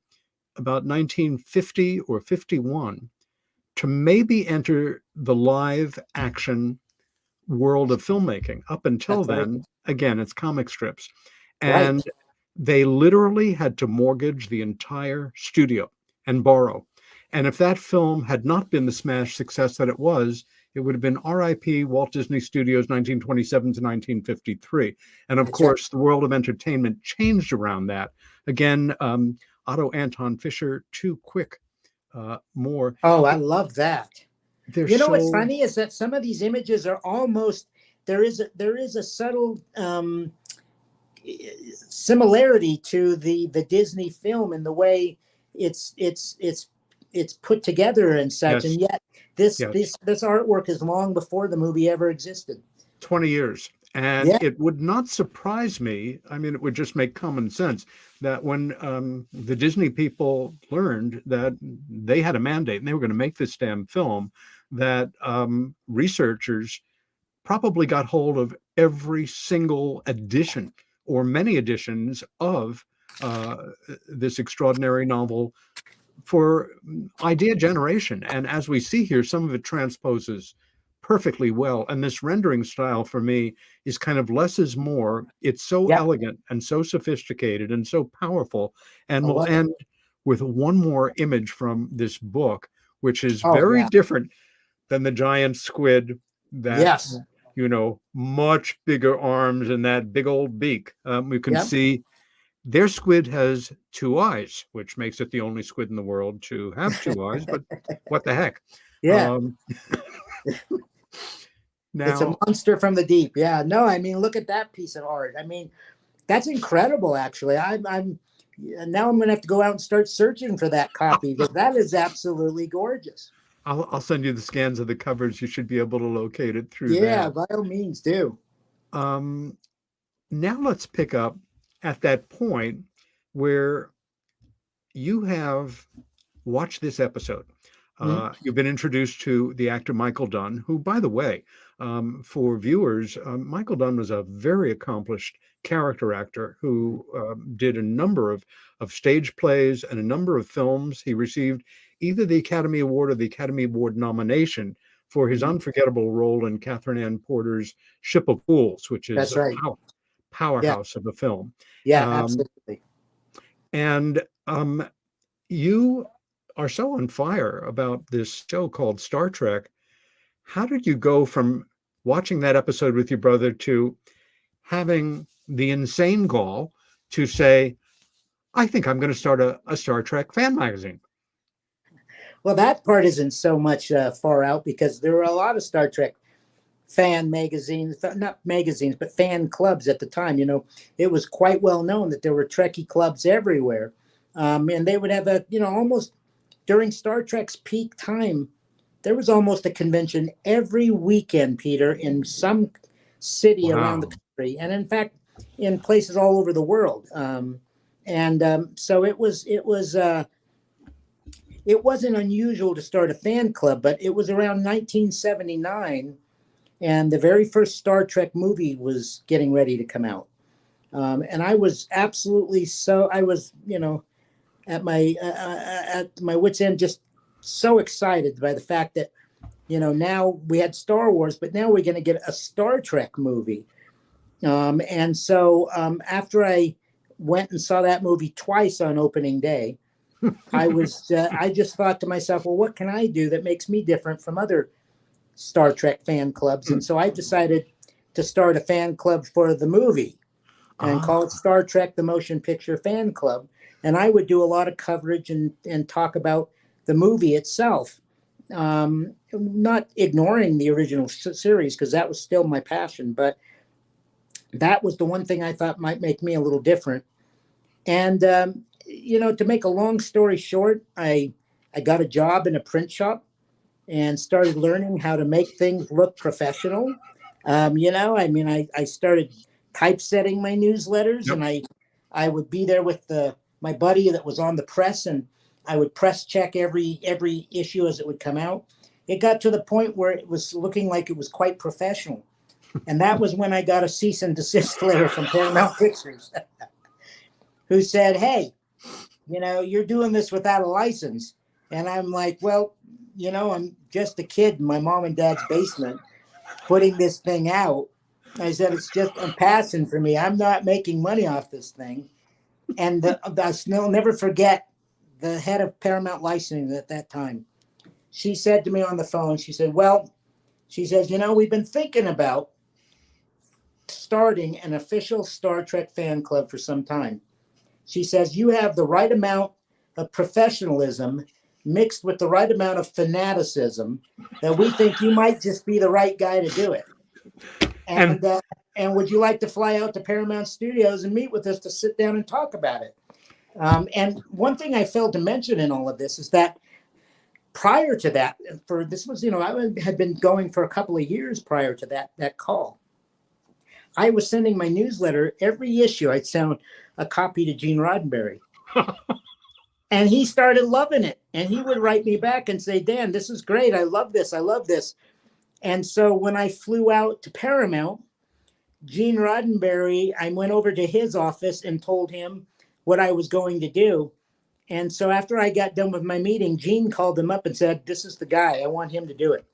[SPEAKER 2] about 1950 or 51 to maybe enter the live action world of filmmaking. Up until
[SPEAKER 3] That's right.
[SPEAKER 2] then, again, it's comic strips.
[SPEAKER 3] Right.
[SPEAKER 2] And they literally had to mortgage the entire studio and borrow. And if that film had not been the smash success that it would have been RIP Walt Disney Studios 1927 to 1953. And of
[SPEAKER 3] That's right.
[SPEAKER 2] course, the world of entertainment changed around that. Again, Otto Anton Fischer, Too Quick, more.
[SPEAKER 3] Oh, I love that.
[SPEAKER 2] They're
[SPEAKER 3] You know what's
[SPEAKER 2] so,
[SPEAKER 3] funny is that some of these images are almost there is a subtle similarity to the Disney film in the way it's put together and such,
[SPEAKER 2] yes,
[SPEAKER 3] and yet this
[SPEAKER 2] yes,
[SPEAKER 3] this artwork is long before the movie ever existed.
[SPEAKER 2] 20 years. And
[SPEAKER 3] Yeah.
[SPEAKER 2] it would not surprise me. I mean, it would just make common sense that when the Disney people learned that they had a mandate and they were going to make this damn film, that researchers probably got hold of every single edition or many editions of this extraordinary novel for idea generation. And as we see here, some of it transposes perfectly well. And this rendering style for me is kind of less is more. It's so
[SPEAKER 3] Yeah.
[SPEAKER 2] elegant and so sophisticated and so powerful. And
[SPEAKER 3] I
[SPEAKER 2] we'll
[SPEAKER 3] love it.
[SPEAKER 2] end with one more image from this book, which is
[SPEAKER 3] Oh,
[SPEAKER 2] very
[SPEAKER 3] yeah.
[SPEAKER 2] different than the giant squid that,
[SPEAKER 3] Yes.
[SPEAKER 2] much bigger arms and that big old beak. We can
[SPEAKER 3] Yep.
[SPEAKER 2] see their squid has two eyes, which makes it the only squid in the world to have two eyes, but what the heck?
[SPEAKER 3] Yeah.
[SPEAKER 2] Um,
[SPEAKER 3] It's a
[SPEAKER 2] now,
[SPEAKER 3] monster from the deep. Yeah. No, I mean, look at that piece of art. I mean, that's incredible, actually. I'm now I'm going to have to go out and start searching for that copy because that is absolutely gorgeous.
[SPEAKER 2] I'll send you the scans of the covers. You should be able to locate it through
[SPEAKER 3] Yeah,
[SPEAKER 2] that.
[SPEAKER 3] by all means, do.
[SPEAKER 2] Um, Now let's pick up at that point where you have watched this episode.
[SPEAKER 3] Mhm.
[SPEAKER 2] You've been introduced to the actor Michael Dunn, who, by the way, for viewers, Michael Dunn was a very accomplished character actor who did a number of stage plays and a number of films. He received either the Academy Award or the Academy Award nomination for his
[SPEAKER 3] Mhm.
[SPEAKER 2] unforgettable role in Catherine Ann Porter's Ship of Fools, which is
[SPEAKER 3] That's
[SPEAKER 2] a
[SPEAKER 3] right. Yeah.
[SPEAKER 2] powerhouse of a film.
[SPEAKER 3] Yeah,
[SPEAKER 2] Um,
[SPEAKER 3] absolutely.
[SPEAKER 2] and you are so on fire about this show called Star Trek. How did you go from watching that episode with your brother to having the insane gall to say, I think I'm going to start a Star Trek fan magazine?
[SPEAKER 3] Well, that part isn't so much far out because there were a lot of Star Trek fan magazines, not magazines, but fan clubs at the time. It was quite well known that there were Trekkie clubs everywhere. And they would have almost during Star Trek's peak time, there was almost a convention every weekend, Peter, in some city around the
[SPEAKER 2] Wow.
[SPEAKER 3] country. And in fact, in places all over the world. So it wasn't unusual to start a fan club, but it was around 1979, and the very first Star Trek movie was getting ready to come out. And I was at my wit's end, just so excited by the fact that, now we had Star Wars, but now we're going to get a Star Trek movie. And so after I went and saw that movie twice on opening day, I just thought to myself, well, what can I do that makes me different from other Star Trek fan clubs? And so I decided to start a fan club for the movie and call it Star Trek, the Motion Picture Fan Club. And I would do a lot of coverage and talk about the movie itself, not ignoring the original series because that was still my passion. But that was the one thing I thought might make me a little different. And, to make a long story short, I got a job in a print shop and started learning how to make things look professional. I started typesetting my newsletters,
[SPEAKER 2] Yep.
[SPEAKER 3] and I would be there with my buddy that was on the press, and I would press check every issue as it would come out. It got to the point where it was looking like it was quite professional. And that was when I got a cease and desist letter from Paramount Pictures, who said, hey, you're doing this without a license. And I'm like, well, I'm just a kid in my mom and dad's basement. putting this thing out. I said, it's just a passion for me. I'm not making money off this thing. And I'll never forget the head of Paramount Licensing at that time. She said to me on the phone, she said, we've been thinking about starting an official Star Trek fan club for some time. She says, you have the right amount of professionalism mixed with the right amount of fanaticism that we think you might just be the right guy to do it. And would you like to fly out to Paramount Studios and meet with us to sit down and talk about it? And one thing I failed to mention in all of this is that prior to that, I had been going for a couple of years prior to that call. I was sending my newsletter every issue. I'd send a copy to Gene Roddenberry. And he started loving it. And he would write me back and say, Dan, this is great. I love this. I love this. And so when I flew out to Paramount, Gene Roddenberry, I went over to his office and told him what I was going to do. And so after I got done with my meeting, Gene called him up and said, this is the guy. I want him to do it.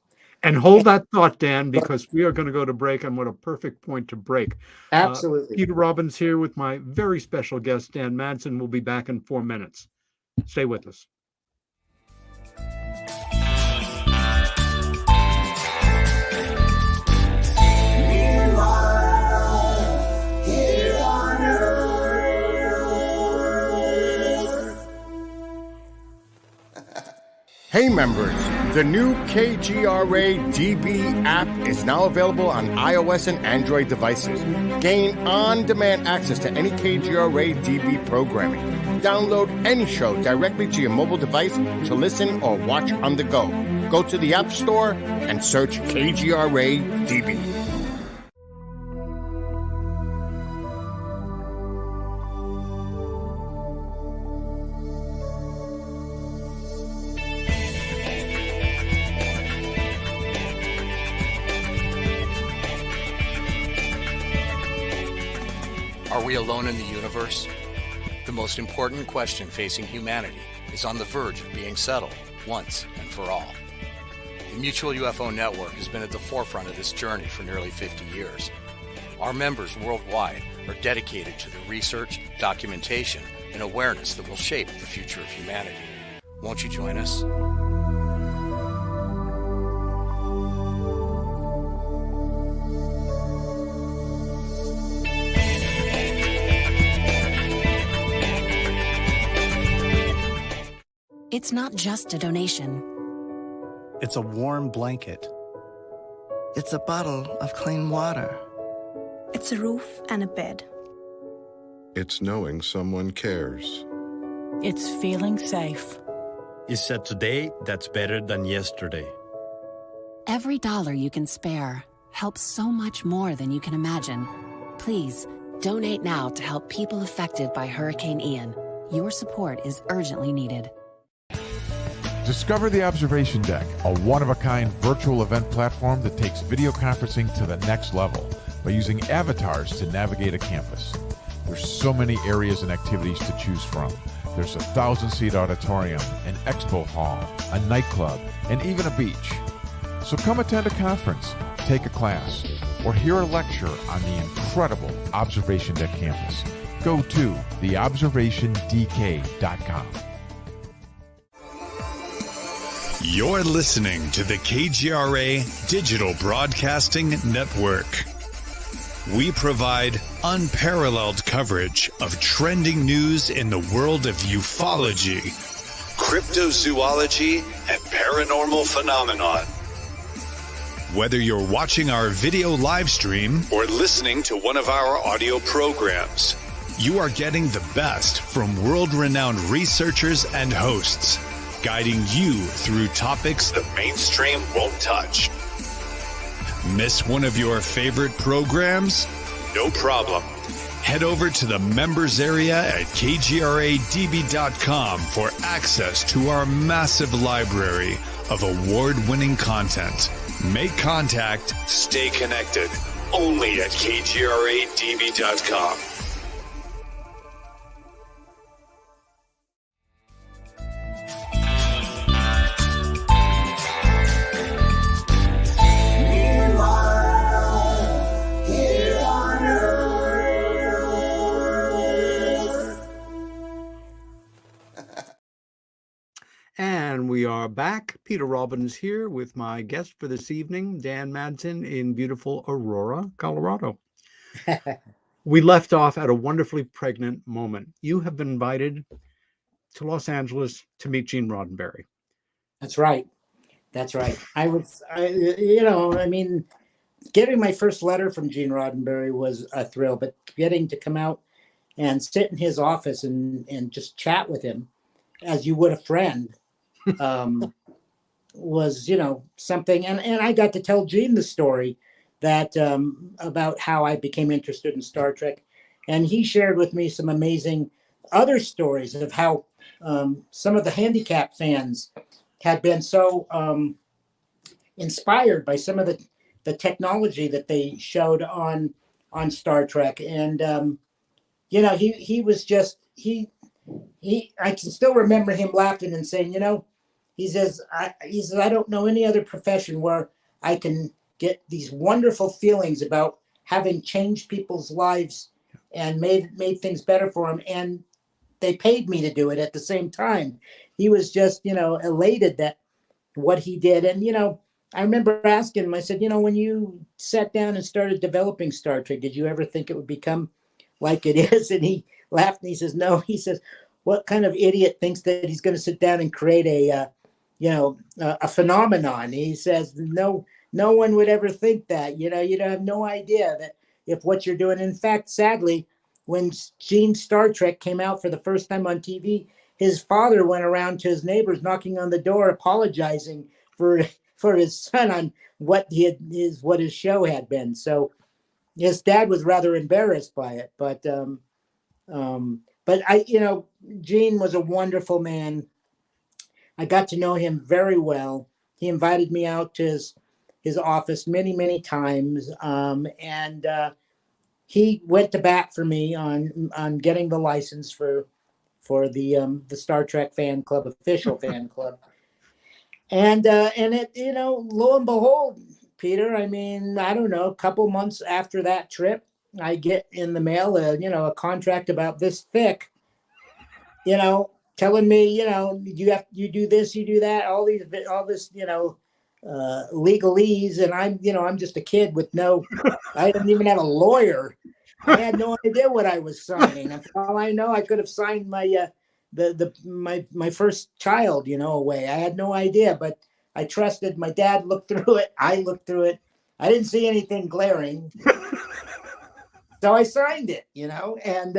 [SPEAKER 2] And hold that thought, Dan, because we are going to go to break, and what a perfect point to break.
[SPEAKER 3] Absolutely.
[SPEAKER 2] Peter Robbins here with my very special guest, Dan Madsen. We'll be back in 4 minutes. Stay with us.
[SPEAKER 4] Hey members, the new KGRA DB app is now available on iOS and Android devices. Gain on-demand access to any KGRA DB programming. Download any show directly to your mobile device to listen or watch on the go. Go to the App Store and search KGRA DB.
[SPEAKER 5] Are we alone in the universe? The most important question facing humanity is on the verge of being settled once and for all. The Mutual UFO Network has been at the forefront of this journey for nearly 50 years. Our members worldwide are dedicated to the research, documentation, and awareness that will shape the future of humanity. Won't you join us?
[SPEAKER 6] It's not just a donation.
[SPEAKER 7] It's a warm blanket.
[SPEAKER 8] It's a bottle of clean water.
[SPEAKER 9] It's a roof and a bed.
[SPEAKER 10] It's knowing someone cares.
[SPEAKER 11] It's feeling safe.
[SPEAKER 12] It's a today that's better than yesterday.
[SPEAKER 6] Every dollar you can spare helps so much more than you can imagine. Please, donate now to help people affected by Hurricane Ian. Your support is urgently needed.
[SPEAKER 13] Discover the Observation Deck, a one-of-a-kind virtual event platform that takes video conferencing to the next level by using avatars to navigate a campus. There's so many areas and activities to choose from. There's a 1,000-seat auditorium, an expo hall, a nightclub, and even a beach. So come attend a conference, take a class, or hear a lecture on the incredible Observation Deck campus. Go to theobservationdk.com.
[SPEAKER 14] You're listening to the KGRA Digital Broadcasting Network. We provide unparalleled coverage of trending news in the world of ufology, cryptozoology, and paranormal phenomenon. Whether you're watching our video live stream or listening to one of our audio programs, you are getting the best from world-renowned researchers and hosts, guiding you through topics the mainstream won't touch. Miss one of your favorite programs? No problem. Head over to the members area at kgradb.com for access to our massive library of award-winning content. Make contact, stay connected, only at kgradb.com.
[SPEAKER 2] And we are back. Peter Robbins here with my guest for this evening, Dan Madsen in beautiful Aurora, Colorado. We left off at a wonderfully pregnant moment. You have been invited to Los Angeles to meet Gene Roddenberry.
[SPEAKER 3] That's right. That's right. I mean, getting my first letter from Gene Roddenberry was a thrill, but getting to come out and sit in his office and just chat with him as you would a friend was, something. And I got to tell Gene the story that about how I became interested in Star Trek. And he shared with me some amazing other stories of how some of the handicap fans had been so inspired by some of the technology that they showed on Star Trek. And, he was just, I can still remember him laughing and saying, he says, I don't know any other profession where I can get these wonderful feelings about having changed people's lives and made things better for them. And they paid me to do it at the same time. He was just, elated that what he did. And, I remember asking him, I said, when you sat down and started developing Star Trek, did you ever think it would become like it is? And he laughed and he says, no. He says, what kind of idiot thinks that he's going to sit down and create a phenomenon? He says, no one would ever think that. You have no idea that if what you're doing. In fact, sadly, when Gene's Star Trek came out for the first time on TV, his father went around to his neighbors knocking on the door, apologizing for his son on what his show had been. So his dad was rather embarrassed by it. But Gene was a wonderful man. I got to know him very well. He invited me out to his office many, many times. And he went to bat for me on getting the license for the Star Trek fan club, official fan club. And it, lo and behold, Peter, I mean, I don't know, a couple months after that trip, I get in the mail, a contract about this thick, telling me, you do this, you do that, all this, legalese. And I'm just a kid with I didn't even have a lawyer. I had no idea what I was signing. And for all I know, I could have signed my, my first child, away. I had no idea, but I trusted. My dad looked through it. I looked through it. I didn't see anything glaring. So I signed it, and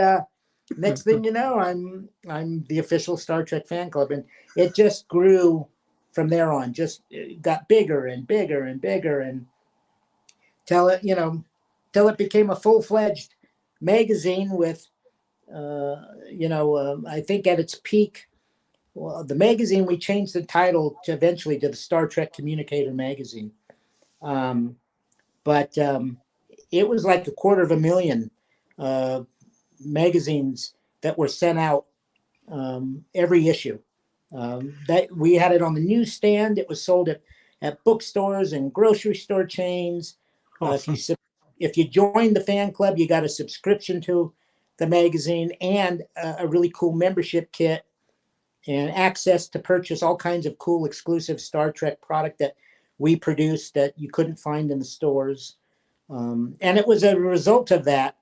[SPEAKER 3] next thing you know, I'm the official Star Trek fan club. And it just grew from there on, just got bigger and bigger and bigger, and till it became a full-fledged magazine with, I think at its peak, well, the magazine, we changed the title to eventually to the Star Trek Communicator magazine. But it was like 250,000 magazines that were sent out every issue. That we had it on the newsstand. It was sold at bookstores and grocery store chains.
[SPEAKER 2] Awesome.
[SPEAKER 3] If you joined the fan club, you got a subscription to the magazine and a really cool membership kit and access to purchase all kinds of cool exclusive Star Trek product that we produced that you couldn't find in the stores. And it was a result of that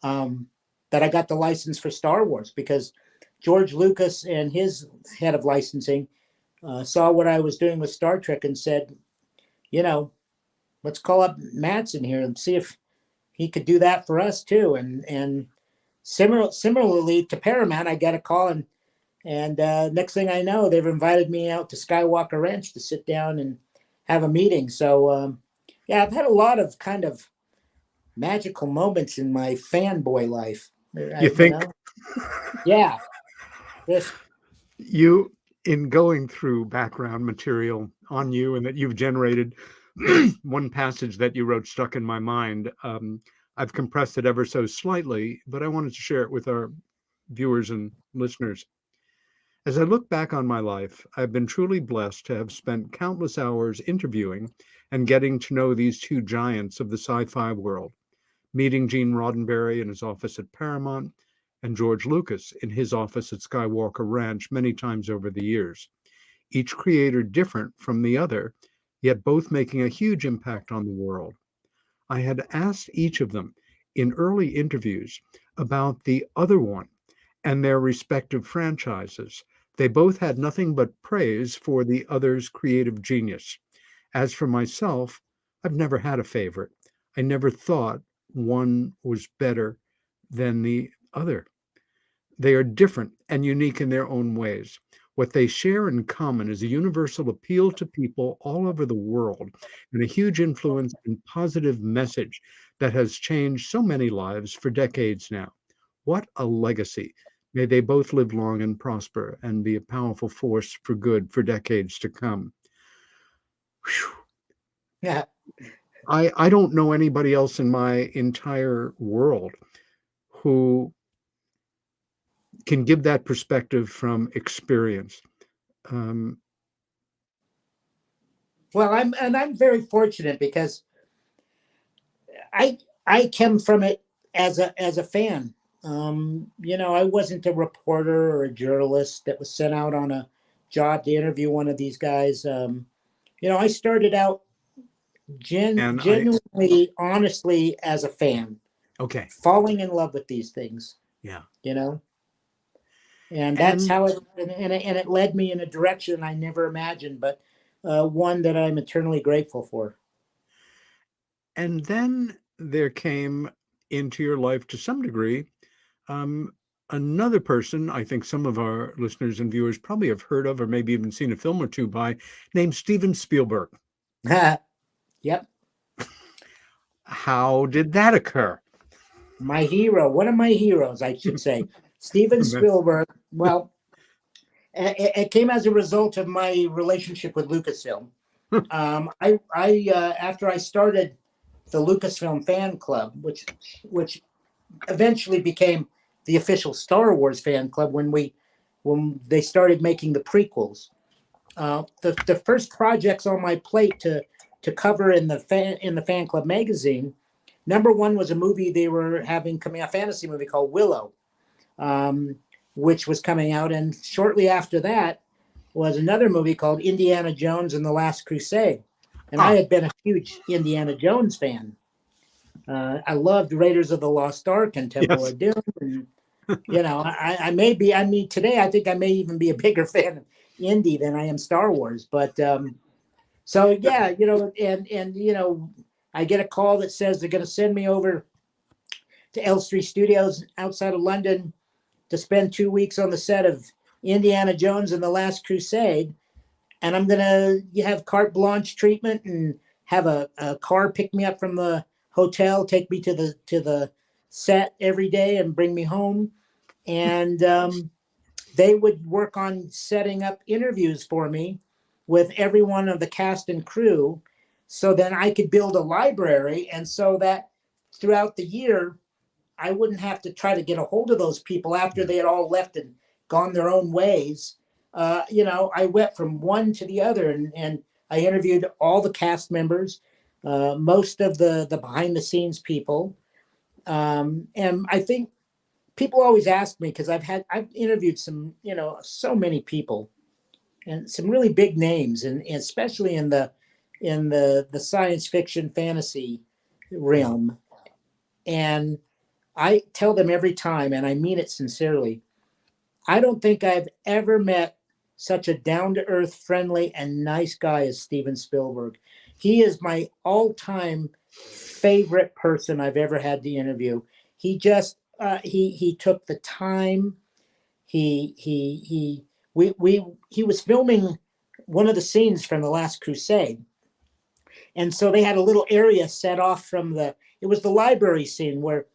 [SPEAKER 3] that I got the license for Star Wars, because George Lucas and his head of licensing saw what I was doing with Star Trek and said, let's call up Madsen here and see if he could do that for us too. And similarly to Paramount, I got a call and next thing I know, they've invited me out to Skywalker Ranch to sit down and have a meeting. So I've had a lot of kind of magical moments in my fanboy life.
[SPEAKER 2] You think?
[SPEAKER 3] Yeah. Yes.
[SPEAKER 2] You, in going through background material on you and that you've generated, one passage that you wrote stuck in my mind. I've compressed it ever so slightly, but I wanted to share it with our viewers and listeners. As I look back on my life, I've been truly blessed to have spent countless hours interviewing and getting to know these two giants of the sci-fi world, meeting Gene Roddenberry in his office at Paramount and George Lucas in his office at Skywalker Ranch many times over the years. Each creator different from the other, yet both making a huge impact on the world. I had asked each of them in early interviews about the other one and their respective franchises. They both had nothing but praise for the other's creative genius. As for myself, I've never had a favorite. I never thought one was better than the other. They are different and unique in their own ways. What they share in common is a universal appeal to people all over the world and a huge influence and positive message that has changed so many lives for decades now. What a legacy. May they both live long and prosper and be a powerful force for good for decades to come. Whew.
[SPEAKER 3] Yeah.
[SPEAKER 2] I don't know anybody else in my entire world who can give that perspective from experience.
[SPEAKER 3] Well, I'm very fortunate because I came from it as a fan. I wasn't a reporter or a journalist that was sent out on a job to interview one of these guys. I started out genuinely, honestly, as a fan.
[SPEAKER 2] Okay.
[SPEAKER 3] Falling in love with these things.
[SPEAKER 2] Yeah.
[SPEAKER 3] And that's how it led me in a direction I never imagined, but one that I'm eternally grateful for.
[SPEAKER 2] And then there came into your life to some degree another person I think some of our listeners and viewers probably have heard of or maybe even seen a film or two by, named Steven Spielberg.
[SPEAKER 3] Yep.
[SPEAKER 2] How did that occur?
[SPEAKER 3] My hero, one of my heroes, I should say, Steven Spielberg. Well, it came as a result of my relationship with Lucasfilm. After I started the Lucasfilm fan club, which eventually became the official Star Wars fan club when they started making the prequels. The first projects on my plate to cover in the fan club magazine, number one was a movie they were having coming out, a fantasy movie called Willow, which was coming out, and shortly after that was another movie called Indiana Jones and the Last Crusade. And I had been a huge Indiana Jones fan. I loved Raiders of the Lost Ark and Temple of Doom. And, today I think I may even be a bigger fan of Indy than I am Star Wars. But I get a call that says they're going to send me over to Elstree Studios outside of London to spend 2 weeks on the set of Indiana Jones and the Last Crusade. And I'm going to have carte blanche treatment and have a car pick me up from the hotel, take me to the set every day and bring me home. And they would work on setting up interviews for me with every one of the cast and crew, so then I could build a library. And so that throughout the year, I wouldn't have to try to get a hold of those people after they had all left and gone their own ways. I went from one to the other, and I interviewed all the cast members, most of the behind the scenes people. And I think people always ask me, because I've interviewed some, so many people and some really big names, and especially in the science fiction fantasy realm. And I tell them every time, and I mean it sincerely, I don't think I've ever met such a down-to-earth, friendly, and nice guy as Steven Spielberg. He is my all-time favorite person I've ever had to interview. He just he took the time. He was filming one of the scenes from The Last Crusade, and so they had a little area set off from it was the library scene where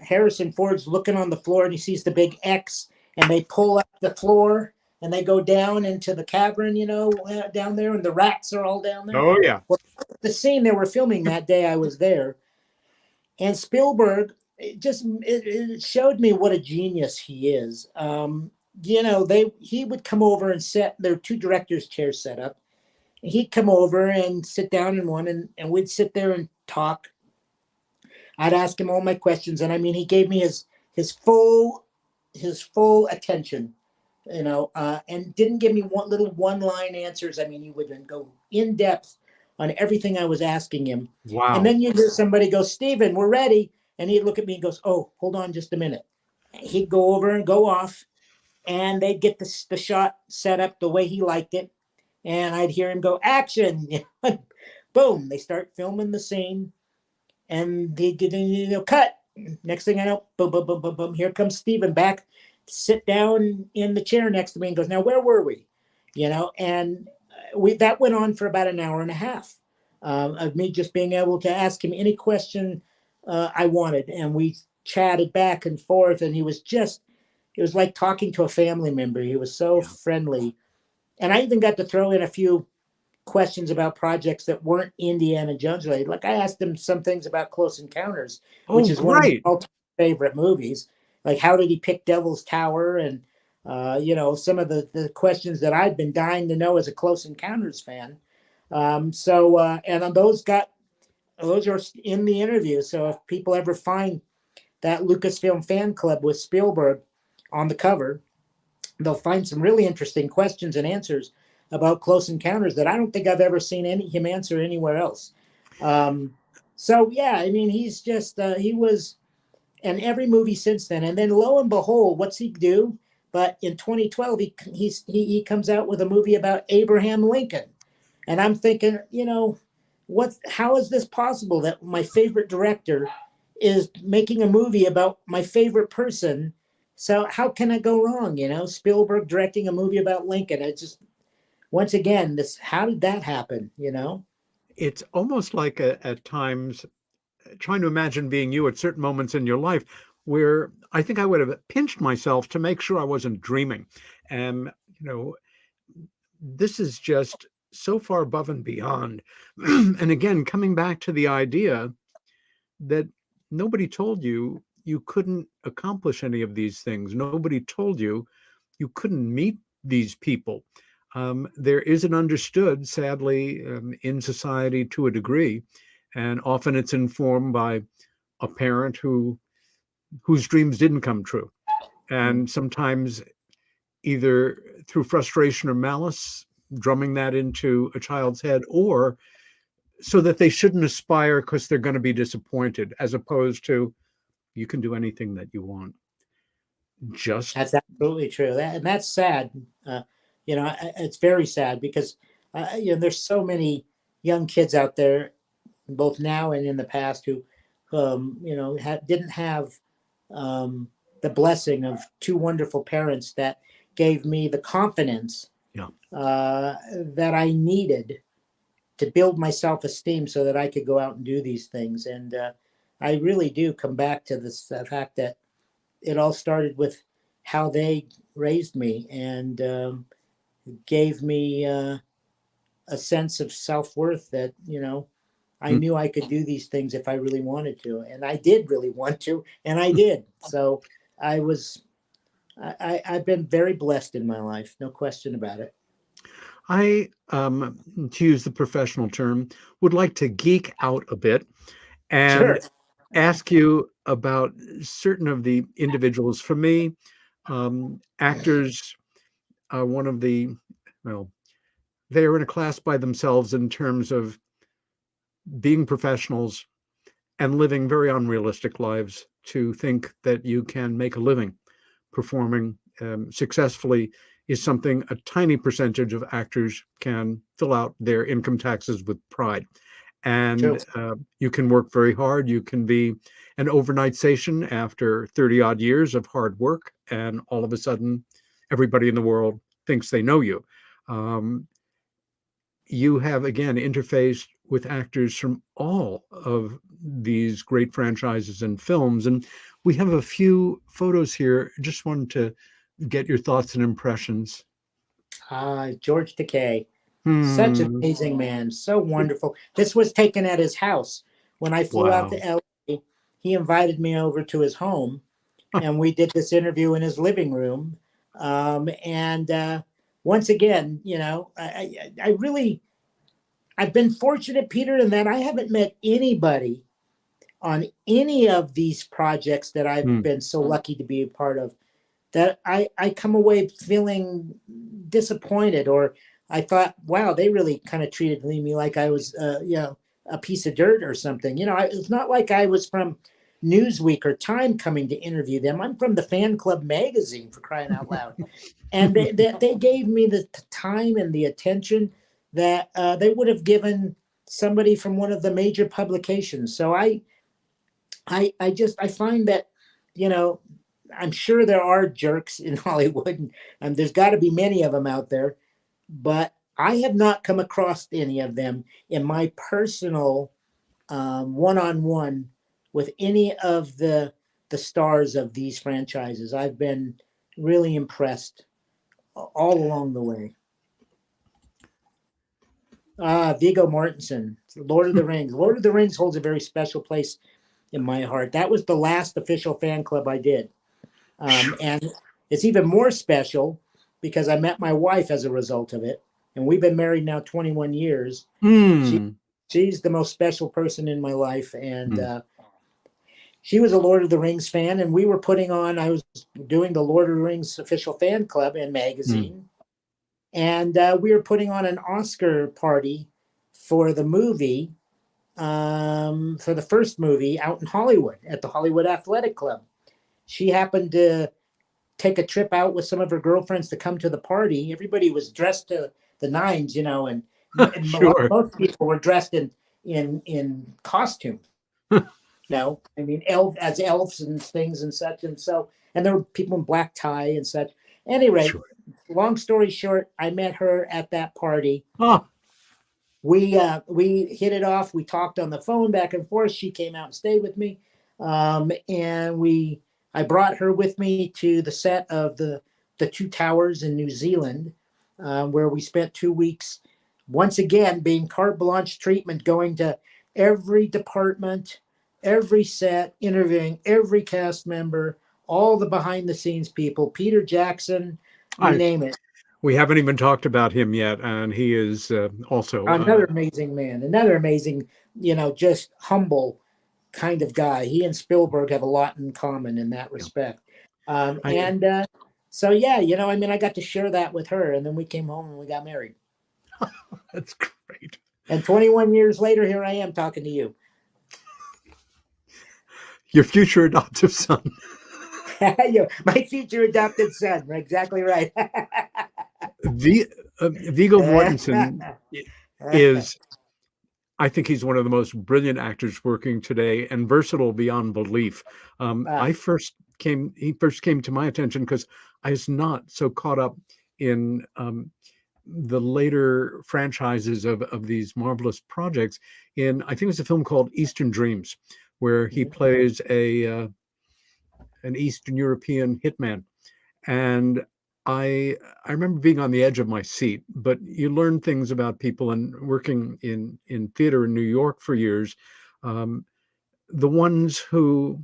[SPEAKER 3] Harrison Ford's looking on the floor and he sees the big X, and they pull up the floor and they go down into the cavern, down there, and the rats are all down there.
[SPEAKER 2] Oh, yeah.
[SPEAKER 3] Well, the scene they were filming that day, I was there. And Spielberg, it showed me what a genius he is. He would come over and there were two directors' chairs set up. He'd come over and sit down in one, and we'd sit there and talk. I'd ask him all my questions. And I mean, he gave me his full his full attention, and didn't give me little one-line answers. I mean, he would then go in depth on everything I was asking him.
[SPEAKER 2] Wow.
[SPEAKER 3] And then you'd hear somebody go, "Stephen, we're ready." And he'd look at me and goes, "Oh, hold on just a minute." He'd go over and go off, and they'd get the shot set up the way he liked it. And I'd hear him go, "Action." Boom, they start filming the scene, and they get, cut. Next thing I know, boom, boom, boom, boom, boom. Here comes Stephen back, sit down in the chair next to me and goes, "Now, where were we?" And that went on for about an hour and a half of me just being able to ask him any question I wanted. And we chatted back and forth, and it was like talking to a family member. He was so friendly. And I even got to throw in a few questions about projects that weren't Indiana Jones related. Like I asked him some things about Close Encounters, which is one of my all-time favorite movies. Like, how did he pick Devil's Tower? And, some of the questions that I'd been dying to know as a Close Encounters fan. And those are in the interview. So if people ever find that Lucasfilm fan club with Spielberg on the cover, they'll find some really interesting questions and answers about Close Encounters that I don't think I've ever seen him answer anywhere else. He's just, he was in every movie since then. And then lo and behold, what's he do? But in 2012, he comes out with a movie about Abraham Lincoln. And I'm thinking, how is this possible that my favorite director is making a movie about my favorite person? So how can it go wrong? Spielberg directing a movie about Lincoln. It just, once again, how did that happen?
[SPEAKER 2] It's almost like at times trying to imagine being you at certain moments in your life where I think I would have pinched myself to make sure I wasn't dreaming. And, this is just so far above and beyond. And again, coming back to the idea that nobody told you couldn't accomplish any of these things. Nobody told you couldn't meet these people. There is an understood, sadly, in society to a degree, and often it's informed by a parent whose dreams didn't come true. And sometimes either through frustration or malice, drumming that into a child's head, or so that they shouldn't aspire because they're going to be disappointed, as opposed to you can do anything that you want. That's
[SPEAKER 3] absolutely true. And that's sad. It's very sad because, there's so many young kids out there, both now and in the past, who, didn't have the blessing of two wonderful parents that gave me the confidence that I needed to build my self-esteem so that I could go out and do these things. And I really do come back to this fact that it all started with how they raised me and gave me a sense of self-worth that, I knew I could do these things if I really wanted to. And I did really want to, and I did. So I've been very blessed in my life, no question about it.
[SPEAKER 2] I, to use the professional term, would like to geek out a bit and ask you about certain of the individuals. For me, actors are one of they're in a class by themselves in terms of being professionals and living very unrealistic lives to think that you can make a living performing successfully is something a tiny percentage of actors can fill out their income taxes with pride. And you can work very hard. You can be an overnight sensation after 30 odd years of hard work. And all of a sudden, everybody in the world thinks they know you. You have, again, interfaced with actors from all of these great franchises and films. And we have a few photos here. Just wanted to get your thoughts and impressions.
[SPEAKER 3] George Takei, such an amazing man, so wonderful. This was taken at his house. When I flew out to LA, he invited me over to his home, and we did this interview in his living room. Once again, I've been fortunate, Peter, in that I haven't met anybody on any of these projects that I've been so lucky to be a part of that I come away feeling disappointed, or I thought, wow, they really kind of treated me like I was, a piece of dirt or something. It's not like I was from Newsweek or Time coming to interview them. I'm from the Fan Club magazine, for crying out loud. And they gave me the time and the attention that they would have given somebody from one of the major publications. So I find that, I'm sure there are jerks in Hollywood, and there's got to be many of them out there, but I have not come across any of them in my personal one-on-one with any of the stars of these franchises. I've been really impressed all along the way. Viggo Mortensen, Lord of the Rings. Lord of the Rings holds a very special place in my heart. That was the last official fan club I did. And it's even more special because I met my wife as a result of it. And we've been married now 21 years. She's the most special person in my life. And she was a Lord of the Rings fan. And we were I was doing the Lord of the Rings official fan club and magazine. And we were putting on an Oscar party for the movie, for the first movie out in Hollywood at the Hollywood Athletic Club. She happened to take a trip out with some of her girlfriends to come to the party. Everybody was dressed to the nines, and
[SPEAKER 2] Sure.
[SPEAKER 3] most people were dressed in costume. I mean, as elves and things and such. And so, and there were people in black tie and such. Anyway,
[SPEAKER 2] Sure.
[SPEAKER 3] Long story short, I met her at that party.
[SPEAKER 2] Oh.
[SPEAKER 3] We hit it off. We talked on the phone back and forth. She came out and stayed with me. And I brought her with me to the set of the Two Towers in New Zealand, where we spent 2 weeks, once again, being carte blanche treatment, going to every department, every set, interviewing every cast member, all the behind the scenes people, Peter Jackson, you name it.
[SPEAKER 2] We haven't even talked about him yet, and he is also
[SPEAKER 3] another amazing man, another amazing, just humble kind of guy. He and Spielberg have a lot in common in that respect. So I got to share that with her, and then we came home and we got married.
[SPEAKER 2] That's great.
[SPEAKER 3] And 21 years later, here I am talking to you.
[SPEAKER 2] Your future adoptive son.
[SPEAKER 3] My future adopted son. Exactly right.
[SPEAKER 2] Viggo Mortensen is, I think he's one of the most brilliant actors working today, and versatile beyond belief. He first came to my attention because I was not so caught up in the later franchises of these marvelous projects. I think it was a film called Eastern Dreams, where he plays an Eastern European hitman. And I remember being on the edge of my seat, but you learn things about people, and working in theater in New York for years, the ones who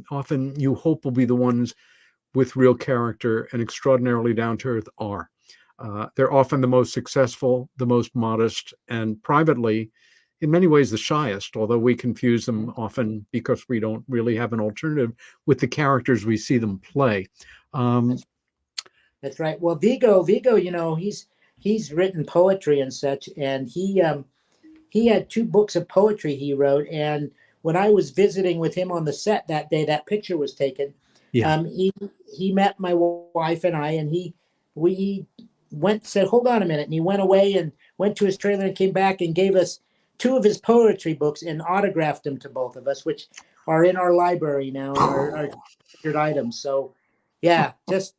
[SPEAKER 2] often you hope will be the ones with real character and extraordinarily down to earth are. They're often the most successful, the most modest, and privately, in many ways, the shyest, although we confuse them often because we don't really have an alternative with the characters we see them play.
[SPEAKER 3] That's right. Well, Viggo, he's written poetry and such, and he had 2 books of poetry he wrote. And when I was visiting with him on the set that day, that picture was taken.
[SPEAKER 2] Yeah.
[SPEAKER 3] He met my wife and I, and we said, hold on a minute, and he went away and went to his trailer and came back and gave us 2 of his poetry books and autographed them to both of us, which are in our library now, our featured items. So, yeah, just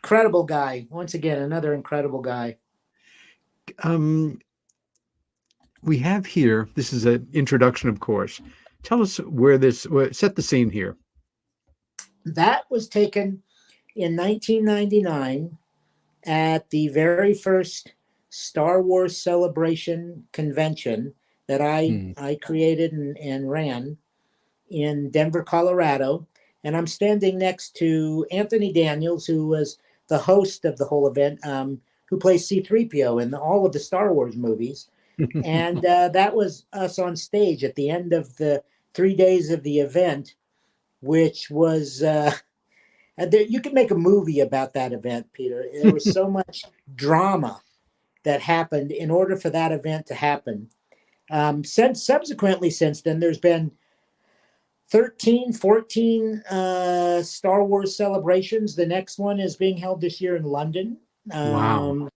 [SPEAKER 3] incredible guy. Once again, another incredible guy.
[SPEAKER 2] We have here, this is an introduction, of course. Tell us set the scene here.
[SPEAKER 3] That was taken in 1999 at the very first Star Wars Celebration convention that I created and ran in Denver, Colorado. And I'm standing next to Anthony Daniels, who was the host of the whole event, who plays C-3PO in all of the Star Wars movies. And that was us on stage at the end of the 3 days of the event, which was You could make a movie about that event, Peter. There was so much drama that happened in order for that event to happen. Since then, there's been 13, 14 Star Wars celebrations. The next one is being held this year in London.
[SPEAKER 2] Wow.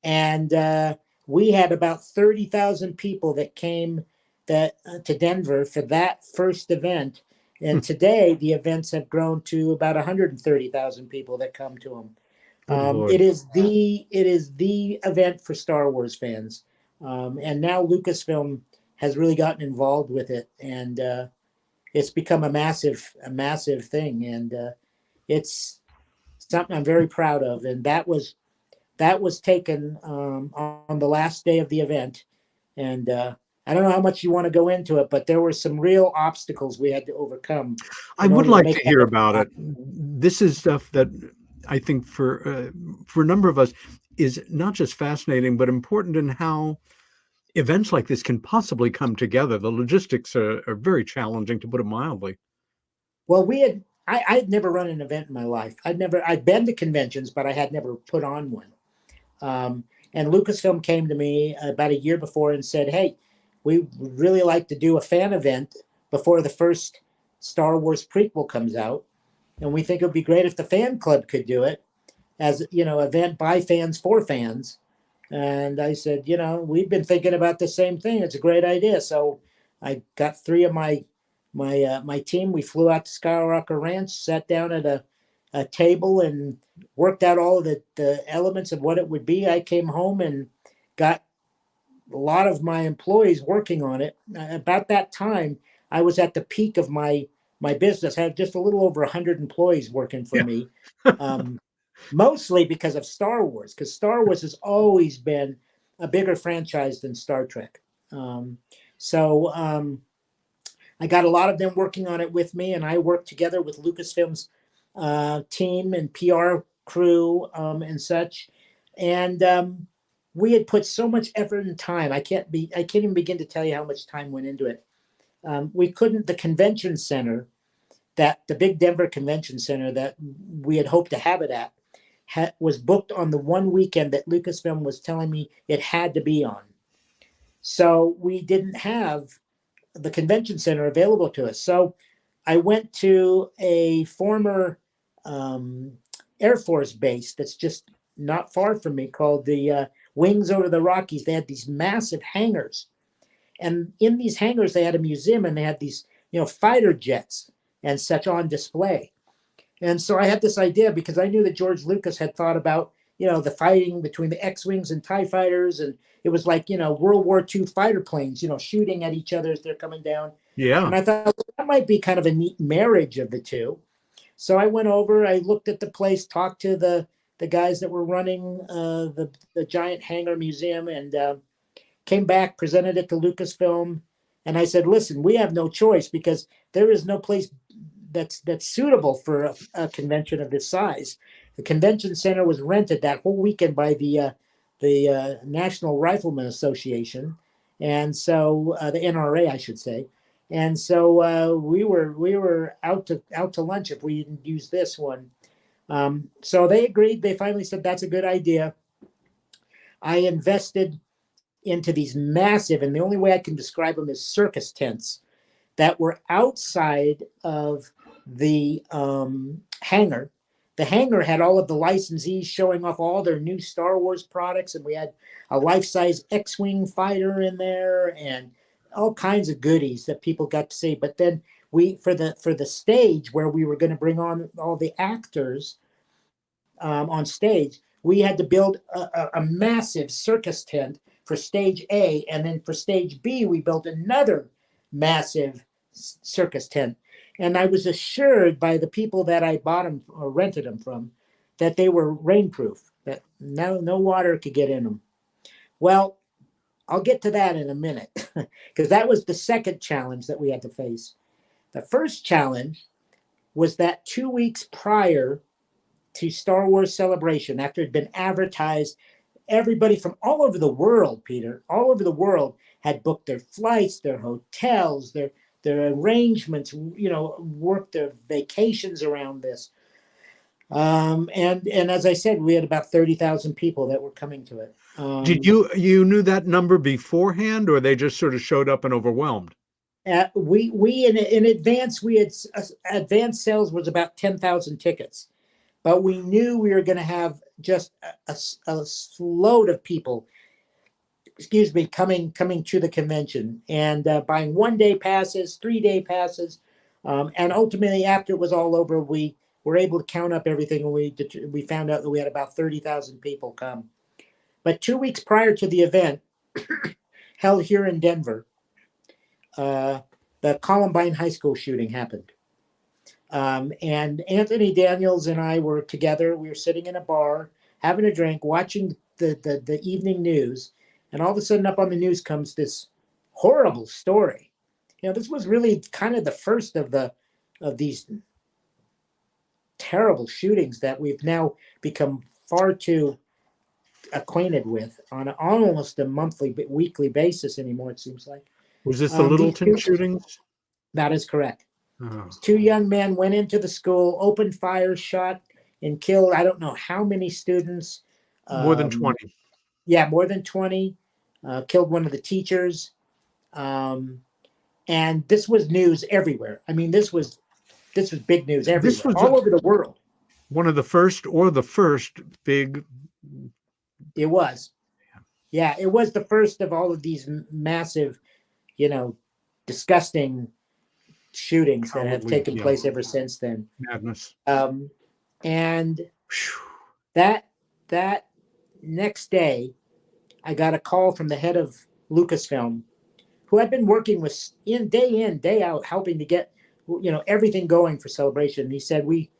[SPEAKER 3] And we had about 30,000 people that came to Denver for that first event. And today, the events have grown to about 130,000 people that come to them. It is the event for Star Wars fans, and now Lucasfilm has really gotten involved with it, and it's become a massive thing, and it's something I'm very proud of. And that was taken on the last day of the event, and I don't know how much you want to go into it, but there were some real obstacles we had to overcome.
[SPEAKER 2] I would like to hear about it. This is stuff that I think for a number of us is not just fascinating, but important in how events like this can possibly come together. The logistics are very challenging, to put it mildly.
[SPEAKER 3] Well, I had never run an event in my life. I'd been to conventions, but I had never put on one. And Lucasfilm came to me about a year before and said, "Hey, we would really like to do a fan event before the first Star Wars prequel comes out. And we think it would be great if the fan club could do it as, event by fans for fans." And I said, we've been thinking about the same thing. It's a great idea. So I got 3 of my team. We flew out to Skywalker Ranch, sat down at a table and worked out all of the elements of what it would be. I came home and got a lot of my employees working on it. About that time, I was at the peak of my business. I had just a little over 100 employees working for me, mostly because of Star Wars, because Star Wars has always been a bigger franchise than Star Trek. So I got a lot of them working on it with me, and I worked together with Lucasfilm's team and PR crew and such. And we had put so much effort and time. I can't even begin to tell you how much time went into it. The convention center, the big Denver Convention Center that we had hoped to have it at, was booked on the one weekend that Lucasfilm was telling me it had to be on. So we didn't have the convention center available to us. So I went to a former Air Force base that's just not far from me, called the Wings Over the Rockies. They had these massive hangars. And in these hangars, they had a museum, and they had these, fighter jets and such on display. And so I had this idea, because I knew that George Lucas had thought about, the fighting between the X-Wings and TIE fighters. And it was like, World War II fighter planes, shooting at each other as they're coming down.
[SPEAKER 2] Yeah.
[SPEAKER 3] And I thought, well, that might be kind of a neat marriage of the two. So I went over, I looked at the place, talked to the guys that were running the giant hangar museum, and came back, presented it to Lucasfilm. And I said, listen, we have no choice, because there is no place that's suitable for a convention of this size. The convention center was rented that whole weekend by the National Rifleman Association, and so the NRA, I should say. And so we were out to lunch if we didn't use this one. So they agreed. They finally said that's a good idea. I invested into these massive, and the only way I can describe them is circus tents that were outside of the hangar. The hangar had all of the licensees showing off all their new Star Wars products, and we had a life-size X-Wing fighter in there and all kinds of goodies that people got to see. But then for the stage where we were going to bring on all the actors on stage, we had to build a massive circus tent for stage A, and then for stage B, we built another massive circus tent. And I was assured by the people that I bought them or rented them from that they were rainproof, that no water could get in them. Well, I'll get to that in a minute, because that was the second challenge that we had to face. The first challenge was that 2 weeks prior to Star Wars Celebration, after it had been advertised, everybody from all over the world, Peter, all over the world had booked their flights, their hotels, their arrangements, worked their vacations around this. And as I said, we had about 30,000 people that were coming to it.
[SPEAKER 2] Did you knew that number beforehand, or they just sort of showed up and overwhelmed?
[SPEAKER 3] We in advance, we had advance sales was about 10,000 tickets, but we knew we were going to have just a load of people, coming to the convention and buying 1-day passes, 3-day passes, and ultimately after it was all over, we were able to count up everything, and we found out that we had about 30,000 people come. But 2 weeks prior to the event, held here in Denver, the Columbine High School shooting happened. And Anthony Daniels and I were together. We were sitting in a bar, having a drink, watching the evening news. And all of a sudden up on the news comes this horrible story. This was really kind of the first of these terrible shootings that we've now become far too acquainted with on almost a monthly, weekly basis anymore, it seems like.
[SPEAKER 2] Was this the Littleton shootings?
[SPEAKER 3] That is correct.
[SPEAKER 2] Oh.
[SPEAKER 3] 2 young men went into the school, opened fire, shot, and killed, I don't know how many students.
[SPEAKER 2] More than 20.
[SPEAKER 3] Yeah, more than 20. Killed one of the teachers. And this was news everywhere. I mean, this was big news everywhere,
[SPEAKER 2] This was
[SPEAKER 3] all over the world.
[SPEAKER 2] One of the first big.
[SPEAKER 3] It was. Yeah, it was the first of all of these massive, disgusting shootings that have taken place ever since then.
[SPEAKER 2] Madness.
[SPEAKER 3] And that next day, I got a call from the head of Lucasfilm, who I'd been working with in, day out, helping to get, everything going for Celebration. He said, we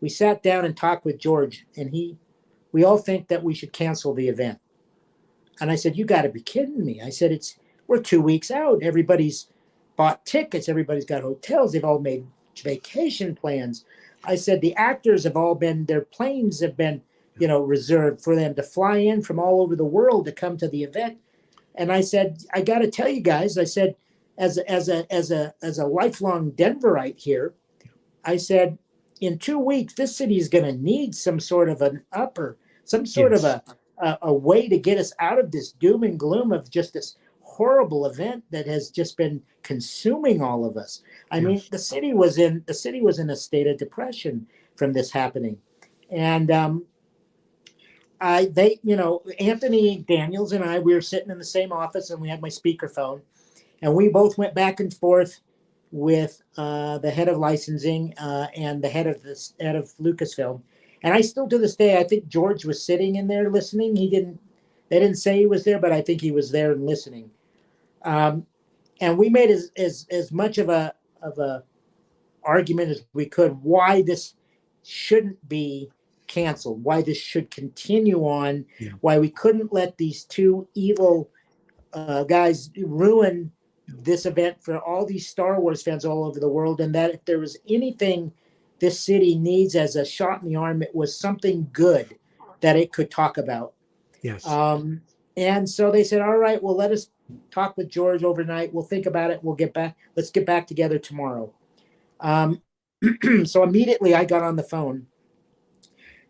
[SPEAKER 3] sat down and talked with George, and we all think that we should cancel the event. And I said, you got to be kidding me. I said, we're 2 weeks out. Everybody's bought tickets. Everybody's got hotels. They've all made vacation plans. I said, the actors have all been, their planes have been, reserved for them to fly in from all over the world to come to the event. And I said, I got to tell you guys, I said, as a lifelong Denverite here, I said, in 2 weeks, this city is going to need some sort of some sort of a way to get us out of this doom and gloom of just this horrible event that has just been consuming all of us. I mean, the city was in a state of depression from this happening. And Anthony Daniels and I, we were sitting in the same office, and we had my speakerphone, and we both went back and forth with the head of licensing and the head of Lucasfilm. And I still, to this day, I think George was sitting in there listening. They didn't say he was there, but I think he was there and listening. And we made as much of a argument as we could why this shouldn't be canceled, why this should continue on, why we couldn't let these two evil guys ruin this event for all these Star Wars fans all over the world, and that if there was anything this city needs as a shot in the arm, it was something good that it could talk about.
[SPEAKER 2] Yes.
[SPEAKER 3] And so they said, all right, well, let us talk with George overnight. We'll think about it. We'll get back. Let's get back together tomorrow. So immediately I got on the phone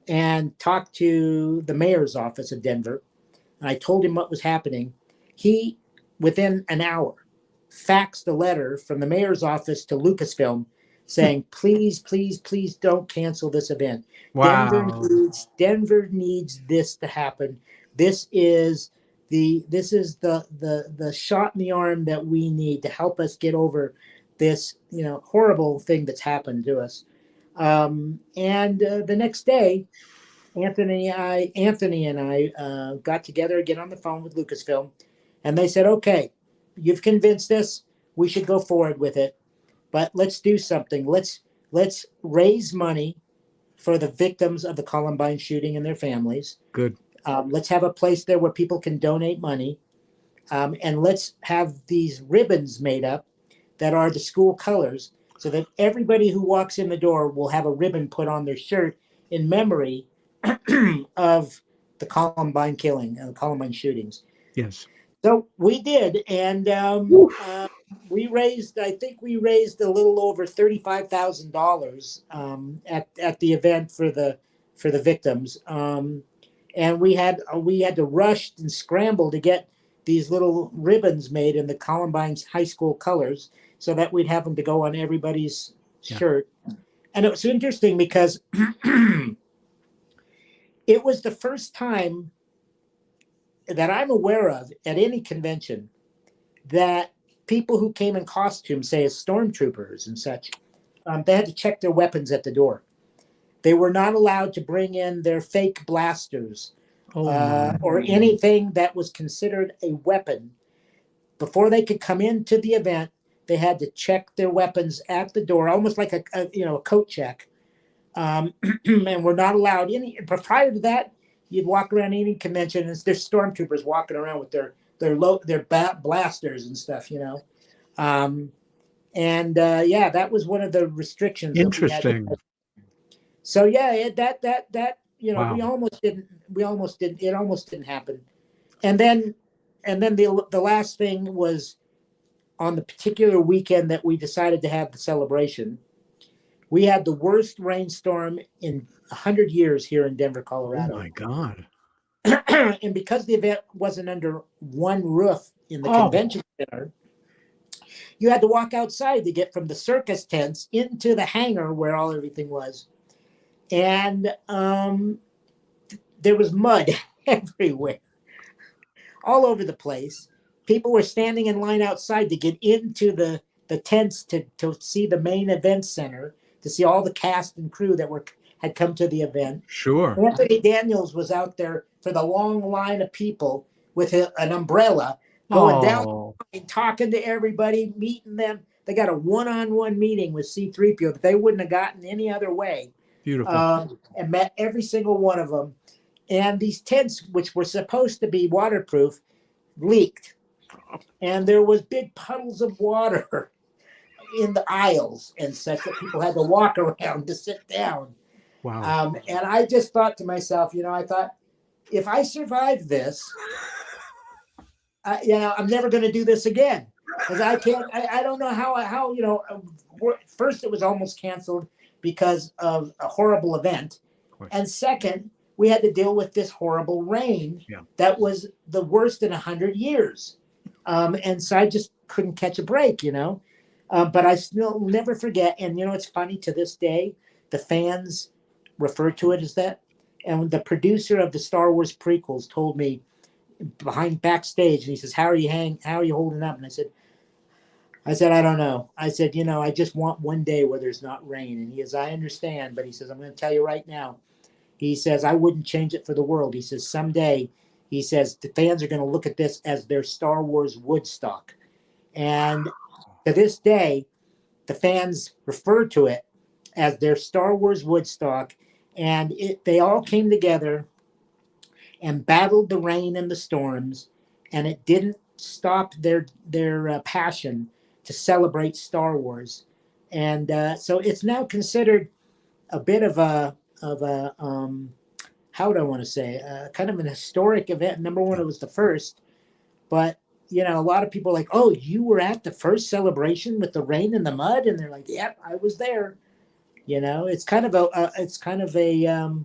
[SPEAKER 3] and talked to the mayor's office of Denver. And I told him what was happening. He, within an hour, faxed a letter from the mayor's office to Lucasfilm saying, please, please, please don't cancel this event.
[SPEAKER 2] Wow.
[SPEAKER 3] Denver needs this to happen. This is the shot in the arm that we need to help us get over this, horrible thing that's happened to us. And the next day, Anthony and I got together again on the phone with Lucasfilm, and they said, okay, you've convinced us. We should go forward with it. But let's do something. Let's raise money for the victims of the Columbine shooting and their families.
[SPEAKER 2] Good.
[SPEAKER 3] Let's have a place there where people can donate money. And let's have these ribbons made up that are the school colors so that everybody who walks in the door will have a ribbon put on their shirt in memory of the Columbine killing and the Columbine shootings.
[SPEAKER 2] Yes.
[SPEAKER 3] So we did. And I think we raised a little over $35,000 at the event for the victims, and we had to rush and scramble to get these little ribbons made in the Columbine's high school colors, so that we'd have them to go on everybody's shirt. And it was interesting because it was the first time that I'm aware of at any convention that people who came in costume, say as stormtroopers and such, they had to check their weapons at the door. They were not allowed to bring in their fake blasters or anything that was considered a weapon. Before they could come into the event, they had to check their weapons at the door, almost like a coat check. And we're not allowed any. But prior to that, you'd walk around any convention and there's stormtroopers walking around with their blasters and stuff, that was one of the restrictions.
[SPEAKER 2] Interesting.
[SPEAKER 3] So that
[SPEAKER 2] Wow.
[SPEAKER 3] we almost didn't. It almost didn't happen. And then the last thing was on the particular weekend that we decided to have the celebration. We had the worst rainstorm in 100 years here in Denver, Colorado.
[SPEAKER 2] Oh my God.
[SPEAKER 3] And because the event wasn't under one roof in the convention center, you had to walk outside to get from the circus tents into the hangar where everything was. And there was mud everywhere, all over the place. People were standing in line outside to get into the tents to see the main event center, to see all the cast and crew that had come to the event.
[SPEAKER 2] Sure.
[SPEAKER 3] Anthony Daniels was out there for the long line of people with an umbrella going down and talking to everybody, meeting them. They got a one-on-one meeting with C-3PO that they wouldn't have gotten any other way.
[SPEAKER 2] Beautiful.
[SPEAKER 3] And met every single one of them. And these tents, which were supposed to be waterproof, leaked. And there was big puddles of water in the aisles and such that people had to walk around to sit down.
[SPEAKER 2] Wow.
[SPEAKER 3] And I just thought to myself, I thought, if I survive this, I'm never going to do this again. Because I can't, I don't know how, first it was almost canceled because of a horrible event. And second, we had to deal with this horrible rain that was the worst in 100 years. And so I just couldn't catch a break, but I still never forget. And, it's funny, to this day, the fans refer to it as that. And the producer of the Star Wars prequels told me backstage, and he says, how are you holding up? And I said, I don't know. I said, I just want one day where there's not rain. And he says, I understand. But he says, I'm going to tell you right now. He says, I wouldn't change it for the world. He says, someday, he says, the fans are going to look at this as their Star Wars Woodstock. And to this day, the fans refer to it as their Star Wars Woodstock. And they all came together and battled the rain and the storms. And it didn't stop their passion to celebrate Star Wars. And so it's now considered a bit of a how would I want to say, kind of an historic event. Number one, it was the first, but a lot of people are like, oh, you were at the first celebration with the rain and the mud, and they're like, yep, I was there. It's kind of a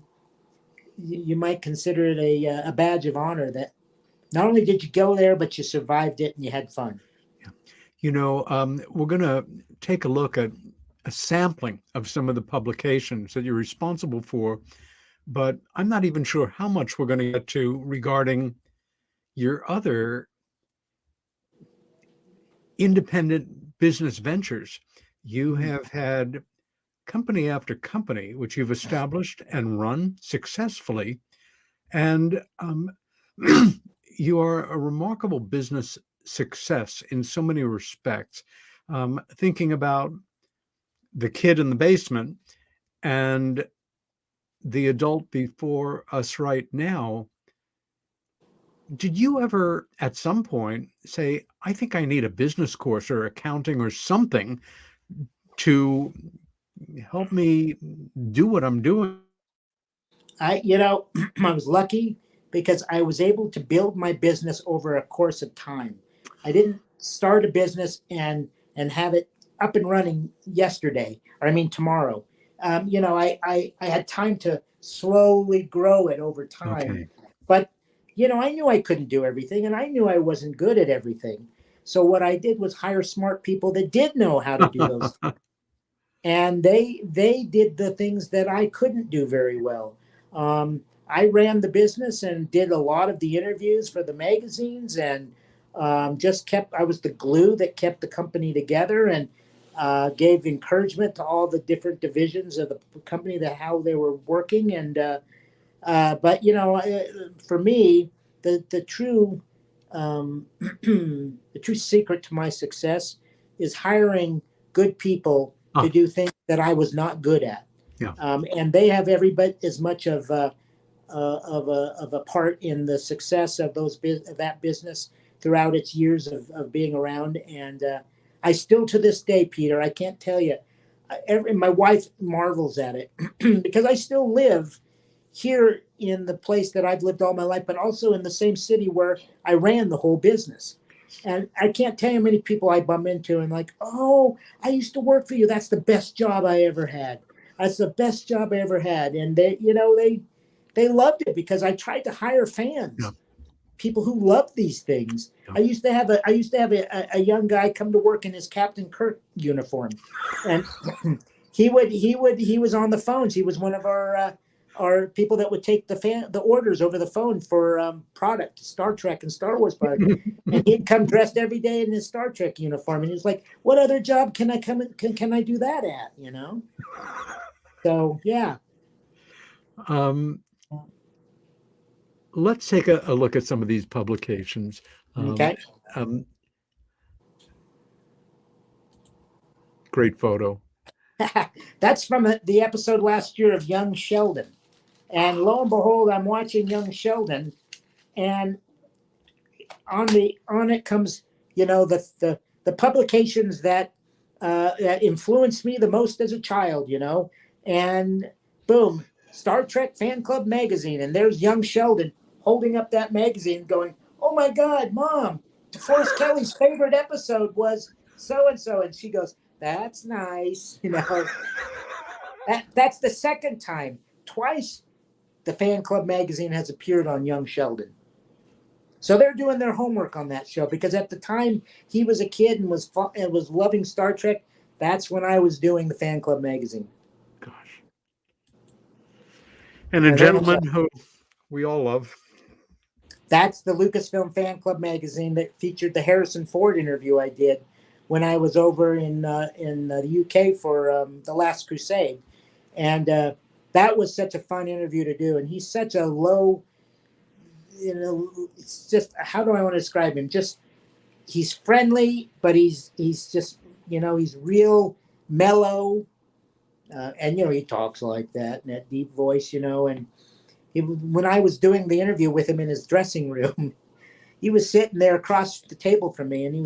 [SPEAKER 3] you might consider it a badge of honor that not only did you go there, but you survived it and you had fun.
[SPEAKER 2] We're going to take a look at a sampling of some of the publications that you're responsible for, but I'm not even sure how much we're going to get to regarding your other independent business ventures. You have had company after company, which you've established and run successfully. And you are a remarkable business success in so many respects. Thinking about the kid in the basement and the adult before us right now, did you ever at some point say, I think I need a business course or accounting or something to help me do what I'm doing?
[SPEAKER 3] I was lucky because I was able to build my business over a course of time. I didn't start a business and have it up and running yesterday, or I mean tomorrow. I had time to slowly grow it over time.
[SPEAKER 2] Okay.
[SPEAKER 3] But, I knew I couldn't do everything, and I knew I wasn't good at everything. So what I did was hire smart people that did know how to do those things. And they did the things that I couldn't do very well. I ran the business and did a lot of the interviews for the magazines, and I was the glue that kept the company together, and gave encouragement to all the different divisions of the company, how they were working. And but for me, the true the true secret to my success is hiring good people to do things that I was not good at.
[SPEAKER 2] Yeah.
[SPEAKER 3] And they have every bit as much of a part in the success of that business throughout its years of being around. And I still, to this day, Peter, I can't tell you, my wife marvels at it because I still live here in the place that I've lived all my life, but also in the same city where I ran the whole business. And I can't tell you how many people I bump into and like, oh, I used to work for you. That's the best job I ever had. That's the best job I ever had. And they loved it because I tried to hire fans, people who loved these things. I used to have a young guy come to work in his Captain Kirk uniform, and he was on the phones. He was one of our people that would take the orders over the phone for product, Star Trek and Star Wars product. And he'd come dressed every day in his Star Trek uniform, and he was like, "What other job can I can I do that at?" So yeah.
[SPEAKER 2] Let's take a look at some of these publications.
[SPEAKER 3] Okay.
[SPEAKER 2] Great photo.
[SPEAKER 3] That's from the episode last year of Young Sheldon. And lo and behold, I'm watching Young Sheldon, and on it comes, the publications that influenced me the most as a child, and boom, Star Trek Fan Club magazine, and there's Young Sheldon holding up that magazine going, "Oh my God, Mom, DeForest Kelly's favorite episode was so-and-so." And she goes, "That's nice." That's the second time. Twice the Fan Club magazine has appeared on Young Sheldon. So they're doing their homework on that show, because at the time he was a kid and was loving Star Trek, that's when I was doing the Fan Club magazine.
[SPEAKER 2] Gosh. And a gentleman who we all love.
[SPEAKER 3] That's the Lucasfilm Fan Club magazine that featured the Harrison Ford interview I did when I was over in the UK for The Last Crusade. And that was such a fun interview to do. And he's such a low, it's just, how do I want to describe him? Just, he's friendly, but he's just, he's real mellow. And, he talks like that in that deep voice, and when I was doing the interview with him in his dressing room, he was sitting there across the table from me, and he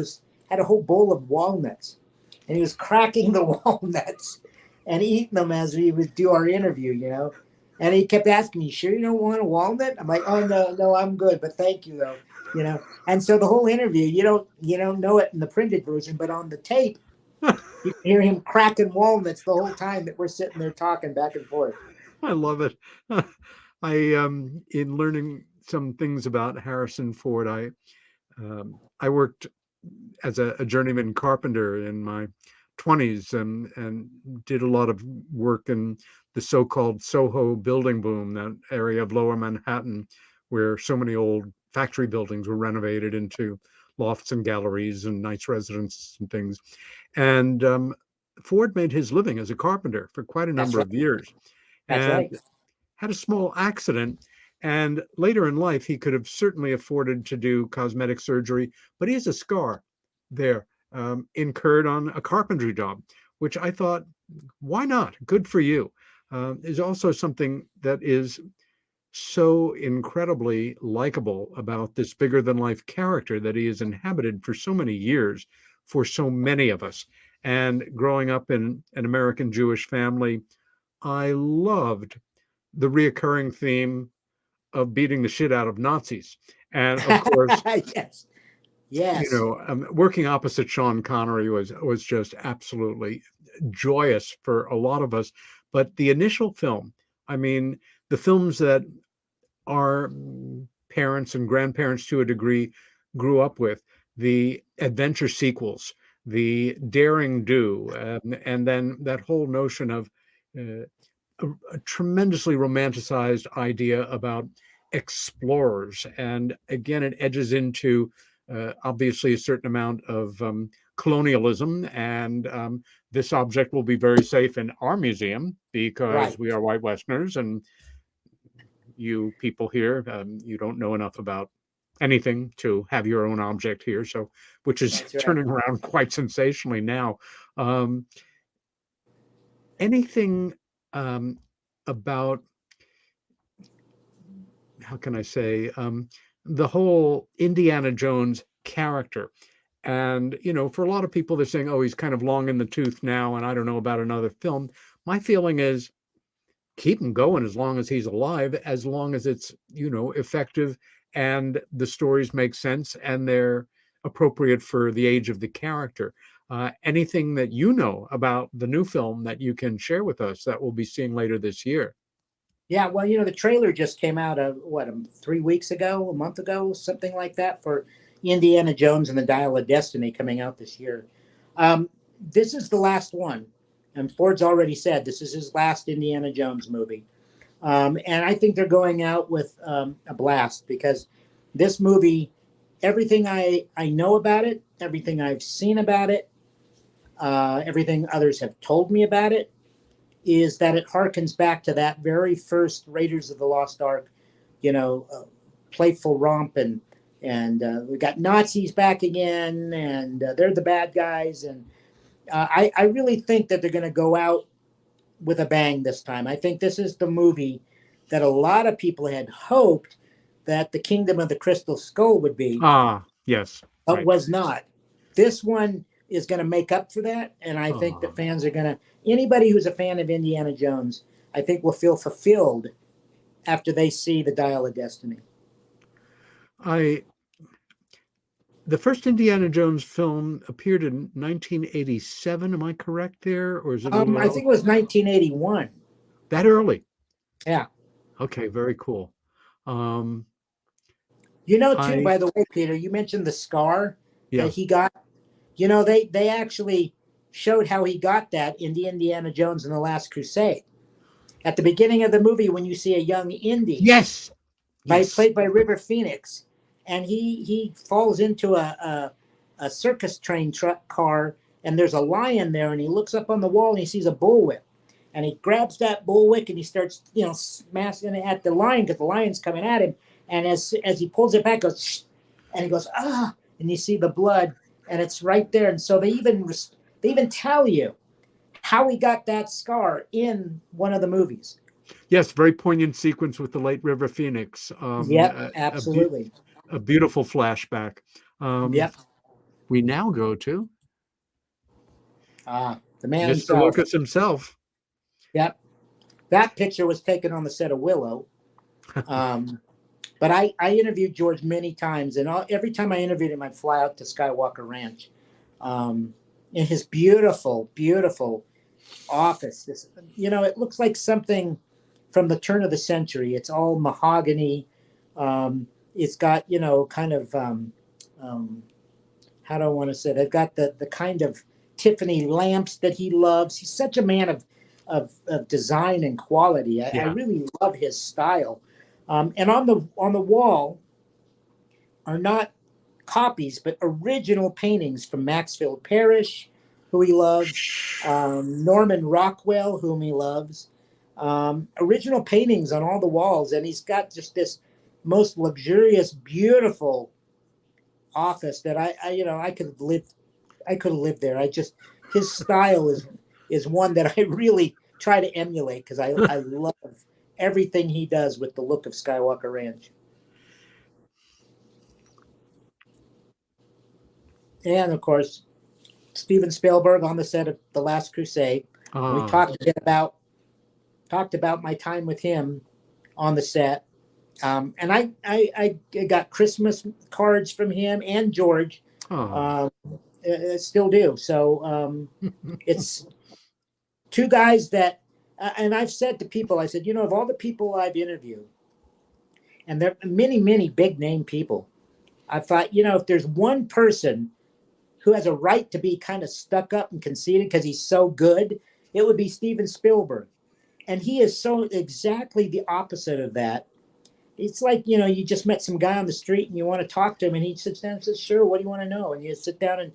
[SPEAKER 3] had a whole bowl of walnuts, and he was cracking the walnuts and eating them as we would do our interview, and he kept asking me, "Sure you don't want a walnut?" I'm like, "Oh no, I'm good, but thank you though," And so the whole interview, you don't know it in the printed version, but on the tape, you can hear him cracking walnuts the whole time that we're sitting there talking back and forth.
[SPEAKER 2] I love it. In learning some things about Harrison Ford, I worked as a journeyman carpenter in my 20s and did a lot of work in the so-called Soho building boom, that area of lower Manhattan where so many old factory buildings were renovated into lofts and galleries and nice residences and things. And Ford made his living as a carpenter for quite a number of years.
[SPEAKER 3] That's
[SPEAKER 2] and
[SPEAKER 3] right.
[SPEAKER 2] Had a small accident. And later in life, he could have certainly afforded to do cosmetic surgery, but he has a scar there incurred on a carpentry job, which I thought, why not? Good for you. Is also something that is so incredibly likable about this bigger than life character that he has inhabited for so many years for so many of us. And growing up in an American Jewish family, I loved the reoccurring theme of beating the shit out of Nazis. And of course,
[SPEAKER 3] Yes.
[SPEAKER 2] Working opposite Sean Connery was just absolutely joyous for a lot of us. But the initial film, I mean, the films that our parents and grandparents to a degree grew up with, the adventure sequels, the daring do, and then that whole notion of a tremendously romanticized idea about explorers. And again, it edges into obviously a certain amount of colonialism. And this object will be very safe in our museum because we are white Westerners, and you people here, you don't know enough about anything to have your own object here. So, which is turning around quite sensationally now. Anything about, how can I say, the whole Indiana Jones character. And, for a lot of people, they're saying, oh, he's kind of long in the tooth now, and I don't know about another film. My feeling is keep him going as long as he's alive, as long as it's, effective and the stories make sense and they're appropriate for the age of the character. Anything that you know about the new film that you can share with us that we'll be seeing later this year?
[SPEAKER 3] Yeah, well, the trailer just came out 3 weeks ago, a month ago, something like that, for Indiana Jones and the Dial of Destiny coming out this year. This is the last one. And Ford's already said this is his last Indiana Jones movie. And I think they're going out with a blast, because this movie, everything I know about it, everything I've seen about it, everything others have told me about it, is that it harkens back to that very first Raiders of the Lost Ark, playful romp, and we got Nazis back again, and they're the bad guys. And I really think that they're going to go out with a bang this time. I think this is the movie that a lot of people had hoped that the Kingdom of the Crystal Skull would be.
[SPEAKER 2] Yes.
[SPEAKER 3] But was not. This one is going to make up for that. And I think that fans are going to, anybody who's a fan of Indiana Jones, I think will feel fulfilled after they see the Dial of Destiny.
[SPEAKER 2] The first Indiana Jones film appeared in 1987. Am I correct there? Or is it?
[SPEAKER 3] I think it was 1981.
[SPEAKER 2] That early?
[SPEAKER 3] Yeah.
[SPEAKER 2] Okay, very cool.
[SPEAKER 3] By the way, Peter, you mentioned the scar that he got. They actually showed how he got that in the Indiana Jones and the Last Crusade. At the beginning of the movie, when you see a young Indy.
[SPEAKER 2] Yes.
[SPEAKER 3] Played by River Phoenix. And he falls into a circus train truck car, and there's a lion there, and he looks up on the wall and he sees a bullwhip, and he grabs that bullwhip and he starts smashing it at the lion, because the lion's coming at him, and as he pulls it back, goes shh, and he goes and you see the blood, and it's right there. And so they even tell you how he got that scar in one of the movies.
[SPEAKER 2] Yes, very poignant sequence with the late River Phoenix.
[SPEAKER 3] Absolutely.
[SPEAKER 2] A beautiful flashback. We now go to
[SPEAKER 3] the man
[SPEAKER 2] Mr.
[SPEAKER 3] himself.
[SPEAKER 2] Lucas himself.
[SPEAKER 3] Yep. That picture was taken on the set of Willow. But I interviewed George many times, and every time I interviewed him, I'd fly out to Skywalker Ranch. In his beautiful, beautiful office. It looks like something from the turn of the century. It's all mahogany. It's got, kind of, how do I want to say? They've got the kind of Tiffany lamps that he loves. He's such a man of design and quality. I really love his style. And on the wall are not copies, but original paintings from Maxfield Parrish, who he loves, Norman Rockwell, whom he loves. Original paintings on all the walls, and he's got just this most luxurious, beautiful office that I could have lived. I could have lived there. His style is one that I really try to emulate, because I love everything he does with the look of Skywalker Ranch. And of course, Steven Spielberg on the set of The Last Crusade. We talked a bit about my time with him on the set. And I got Christmas cards from him and George
[SPEAKER 2] Oh.
[SPEAKER 3] Still do. So it's two guys that, and I've said to people, I said, of all the people I've interviewed, and there are many, many big name people, I thought, if there's one person who has a right to be kind of stuck up and conceited because he's so good, it would be Steven Spielberg. And he is so exactly the opposite of that. It's like, you just met some guy on the street and you want to talk to him, and he sits down and says, sure, what do you want to know? And you sit down and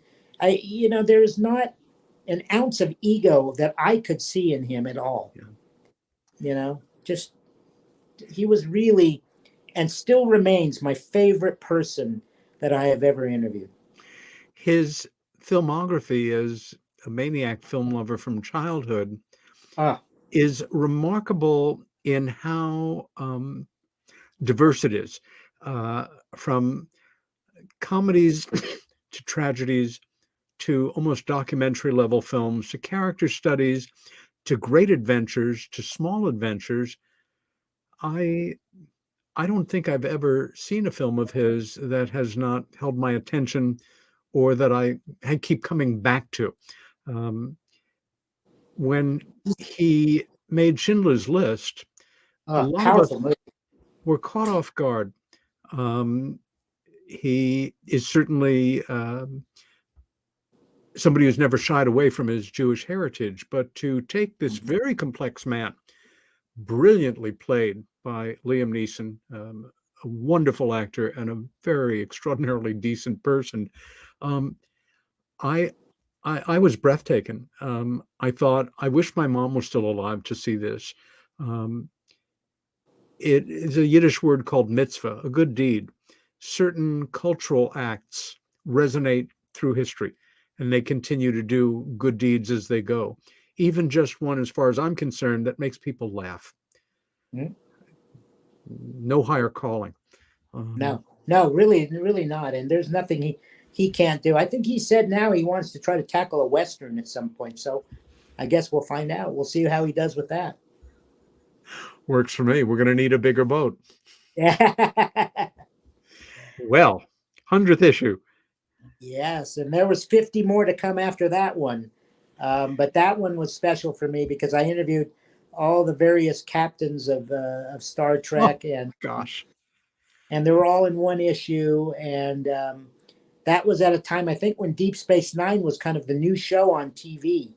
[SPEAKER 3] there's not an ounce of ego that I could see in him at all. Yeah. Just he was really, and still remains, my favorite person that I have ever interviewed.
[SPEAKER 2] His filmography as a maniac film lover from childhood is remarkable in how diverse it is, from comedies to tragedies to almost documentary level films to character studies to great adventures to small adventures. I don't think I've ever seen a film of his that has not held my attention or that I keep coming back to. When he made Schindler's List, a lot of us were caught off guard. He is certainly somebody who's never shied away from his Jewish heritage, but to take this very complex man, brilliantly played by Liam Neeson, a wonderful actor and a very extraordinarily decent person, I was breathtaken. I thought, I wish my mom was still alive to see this. It is a Yiddish word called mitzvah, a good deed. Certain cultural acts resonate through history, and they continue to do good deeds as they go. Even just one, as far as I'm concerned, that makes people laugh. No higher calling.
[SPEAKER 3] No, really not. And there's nothing he can't do. I think he said now he wants to try to tackle a Western at some point. So I guess we'll find out. We'll see how he does with that.
[SPEAKER 2] Works for me. We're going to need a bigger boat. Well, 100th issue.
[SPEAKER 3] Yes, and there was 50 more to come after that one. But that one was special for me because I interviewed all the various captains of Star Trek. And they were all in one issue. And that was at a time, I think, when Deep Space Nine was kind of the new show on TV.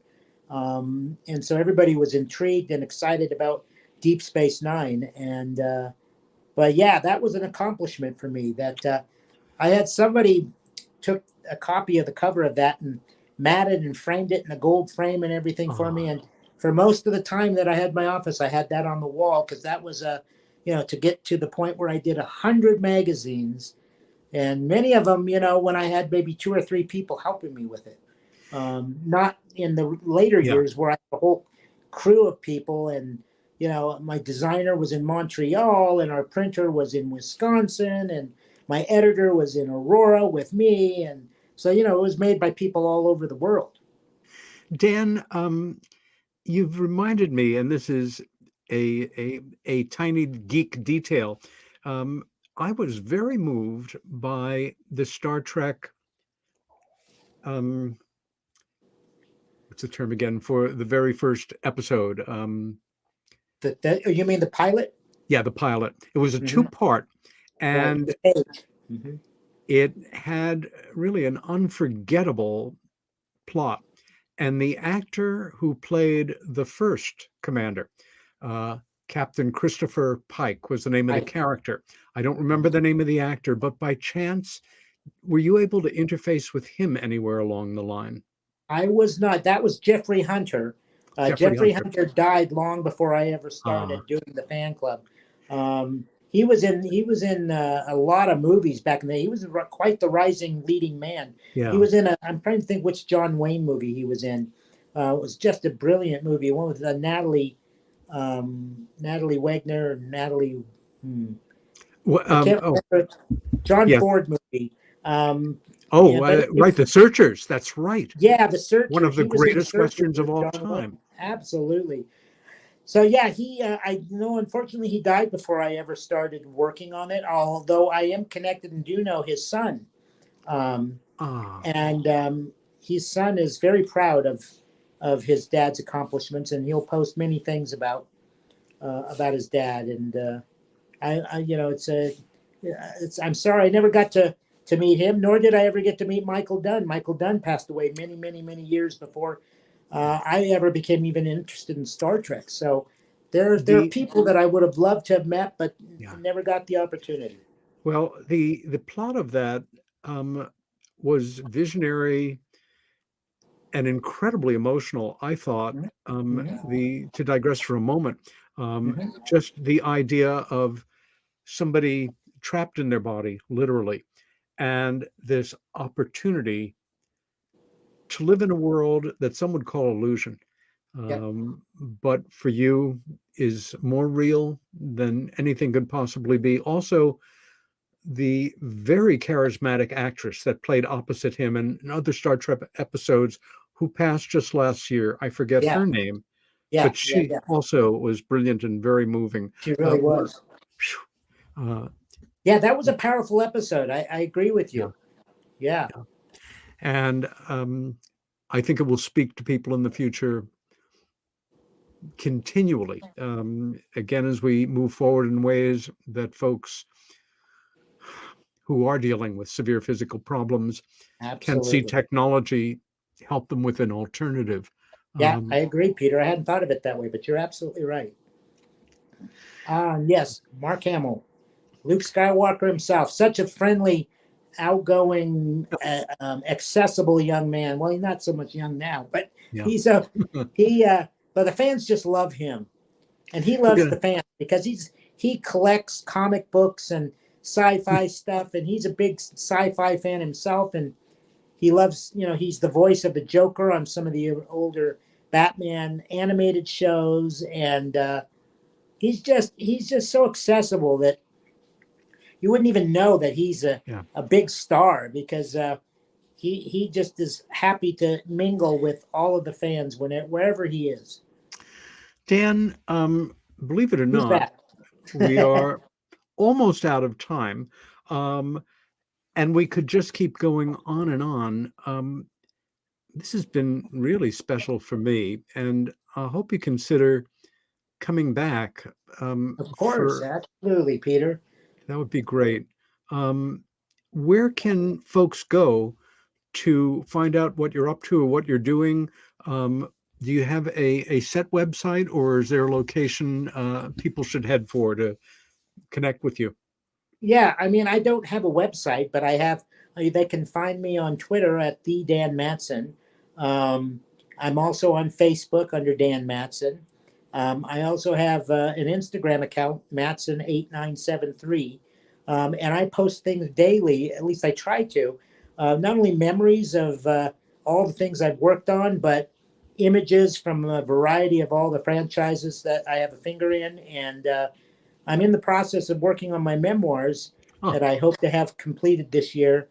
[SPEAKER 3] And so everybody was intrigued and excited about Deep Space Nine. And but yeah, that was an accomplishment for me that I had somebody took a copy of the cover of that and matted and framed it in a gold frame and everything for me. And for most of the time that I had my office, I had that on the wall because that was to get to the point where I did 100 magazines, and many of them, when I had maybe 2 or 3 people helping me with it. Not in the later years where I had a whole crew of people, and my designer was in Montreal and our printer was in Wisconsin and my editor was in Aurora with me. And so, it was made by people all over the world.
[SPEAKER 2] Dan, you've reminded me, and this is a tiny geek detail. I was very moved by the Star Trek, what's the term again, for the very first episode?
[SPEAKER 3] You mean the pilot?
[SPEAKER 2] Yeah, the pilot. It was a 2-part, and it had really an unforgettable plot. And the actor who played the first commander, Captain Christopher Pike was the name of the character. I don't remember the name of the actor, but by chance, were you able to interface with him anywhere along the line?
[SPEAKER 3] I was not. That was Jeffrey Hunter. Jeffrey Hunter died long before I ever started doing the fan club. He was in a lot of movies back in the day. He was quite the rising leading man.
[SPEAKER 2] Yeah.
[SPEAKER 3] He was in I'm trying to think which John Wayne movie he was in. It was just a brilliant movie. One with Natalie Wagner, Natalie. I can't remember. John Ford movie.
[SPEAKER 2] Right, The Searchers. That's right.
[SPEAKER 3] Yeah, The Searchers.
[SPEAKER 2] One of the greatest westerns of all time.
[SPEAKER 3] Absolutely. So yeah, I know, unfortunately he died before I ever started working on it, although I am connected and do know his son. And his son is very proud of his dad's accomplishments, and he'll post many things about his dad. And I'm sorry I never got to meet him, nor did I ever get to meet Michael Dunn. Michael Dunn passed away many, many, many years before I ever became even interested in Star Trek. So there are people that I would have loved to have met, but never got the opportunity.
[SPEAKER 2] Well, the plot of that was visionary and incredibly emotional, I thought. To digress for a moment, just the idea of somebody trapped in their body, literally, and this opportunity to live in a world that some would call illusion, but for you is more real than anything could possibly be. Also, the very charismatic actress that played opposite him in other Star Trek episodes, who passed just last year, I forget her name, but she also was brilliant and very moving.
[SPEAKER 3] She really was. That was a powerful episode. I agree with you. Yeah.
[SPEAKER 2] And I think it will speak to people in the future continually. Again, as we move forward in ways that folks who are dealing with severe physical problems can see technology help them with an alternative.
[SPEAKER 3] I agree, Peter. I hadn't thought of it that way, but you're absolutely right. Yes, Mark Hamill, Luke Skywalker himself, such a friendly, outgoing, accessible young man. Well, he's not so much young now, but but the fans just love him, and he loves the fans because he collects comic books and sci-fi stuff, and he's a big sci-fi fan himself, and he loves, he's the voice of the Joker on some of the older Batman animated shows, and he's just so accessible that you wouldn't even know that he's a big star, because he just is happy to mingle with all of the fans wherever he is.
[SPEAKER 2] Dan, believe it or not, we are almost out of time, and we could just keep going on and on. This has been really special for me, and I hope you consider coming back.
[SPEAKER 3] Of course, absolutely, Peter.
[SPEAKER 2] That would be great. Where can folks go to find out what you're up to or what you're doing? Do you have a set website, or is there a location people should head for to connect with you?
[SPEAKER 3] Yeah, I mean, I don't have a website, but they can find me on Twitter at the Dan Madsen. I'm also on Facebook under Dan Madsen. I also have an Instagram account, Madsen8973. And I post things daily, at least I try to, not only memories of all the things I've worked on, but images from a variety of all the franchises that I have a finger in. And I'm in the process of working on my memoirs that I hope to have completed this year,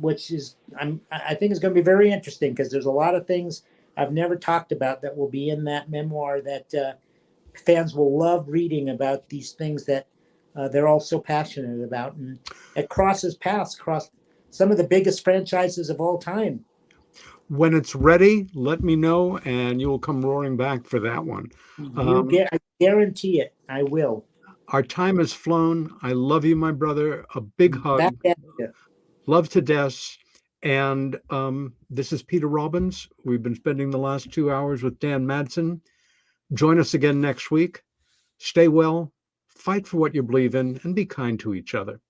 [SPEAKER 3] which is, I think is going to be very interesting, because there's a lot of things I've never talked about that will be in that memoir that fans will love reading about, these things that they're all so passionate about. And it crosses paths across some of the biggest franchises of all time.
[SPEAKER 2] When it's ready, let me know, and you will come roaring back for that one.
[SPEAKER 3] I guarantee it. I will.
[SPEAKER 2] Our time has flown. I love you, my brother. A big hug. Love to death. And this is Peter Robbins. We've been spending the last 2 hours with Dan Madsen. Join us again next week. Stay well, fight for what you believe in, and be kind to each other.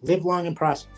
[SPEAKER 3] Live long and prosper.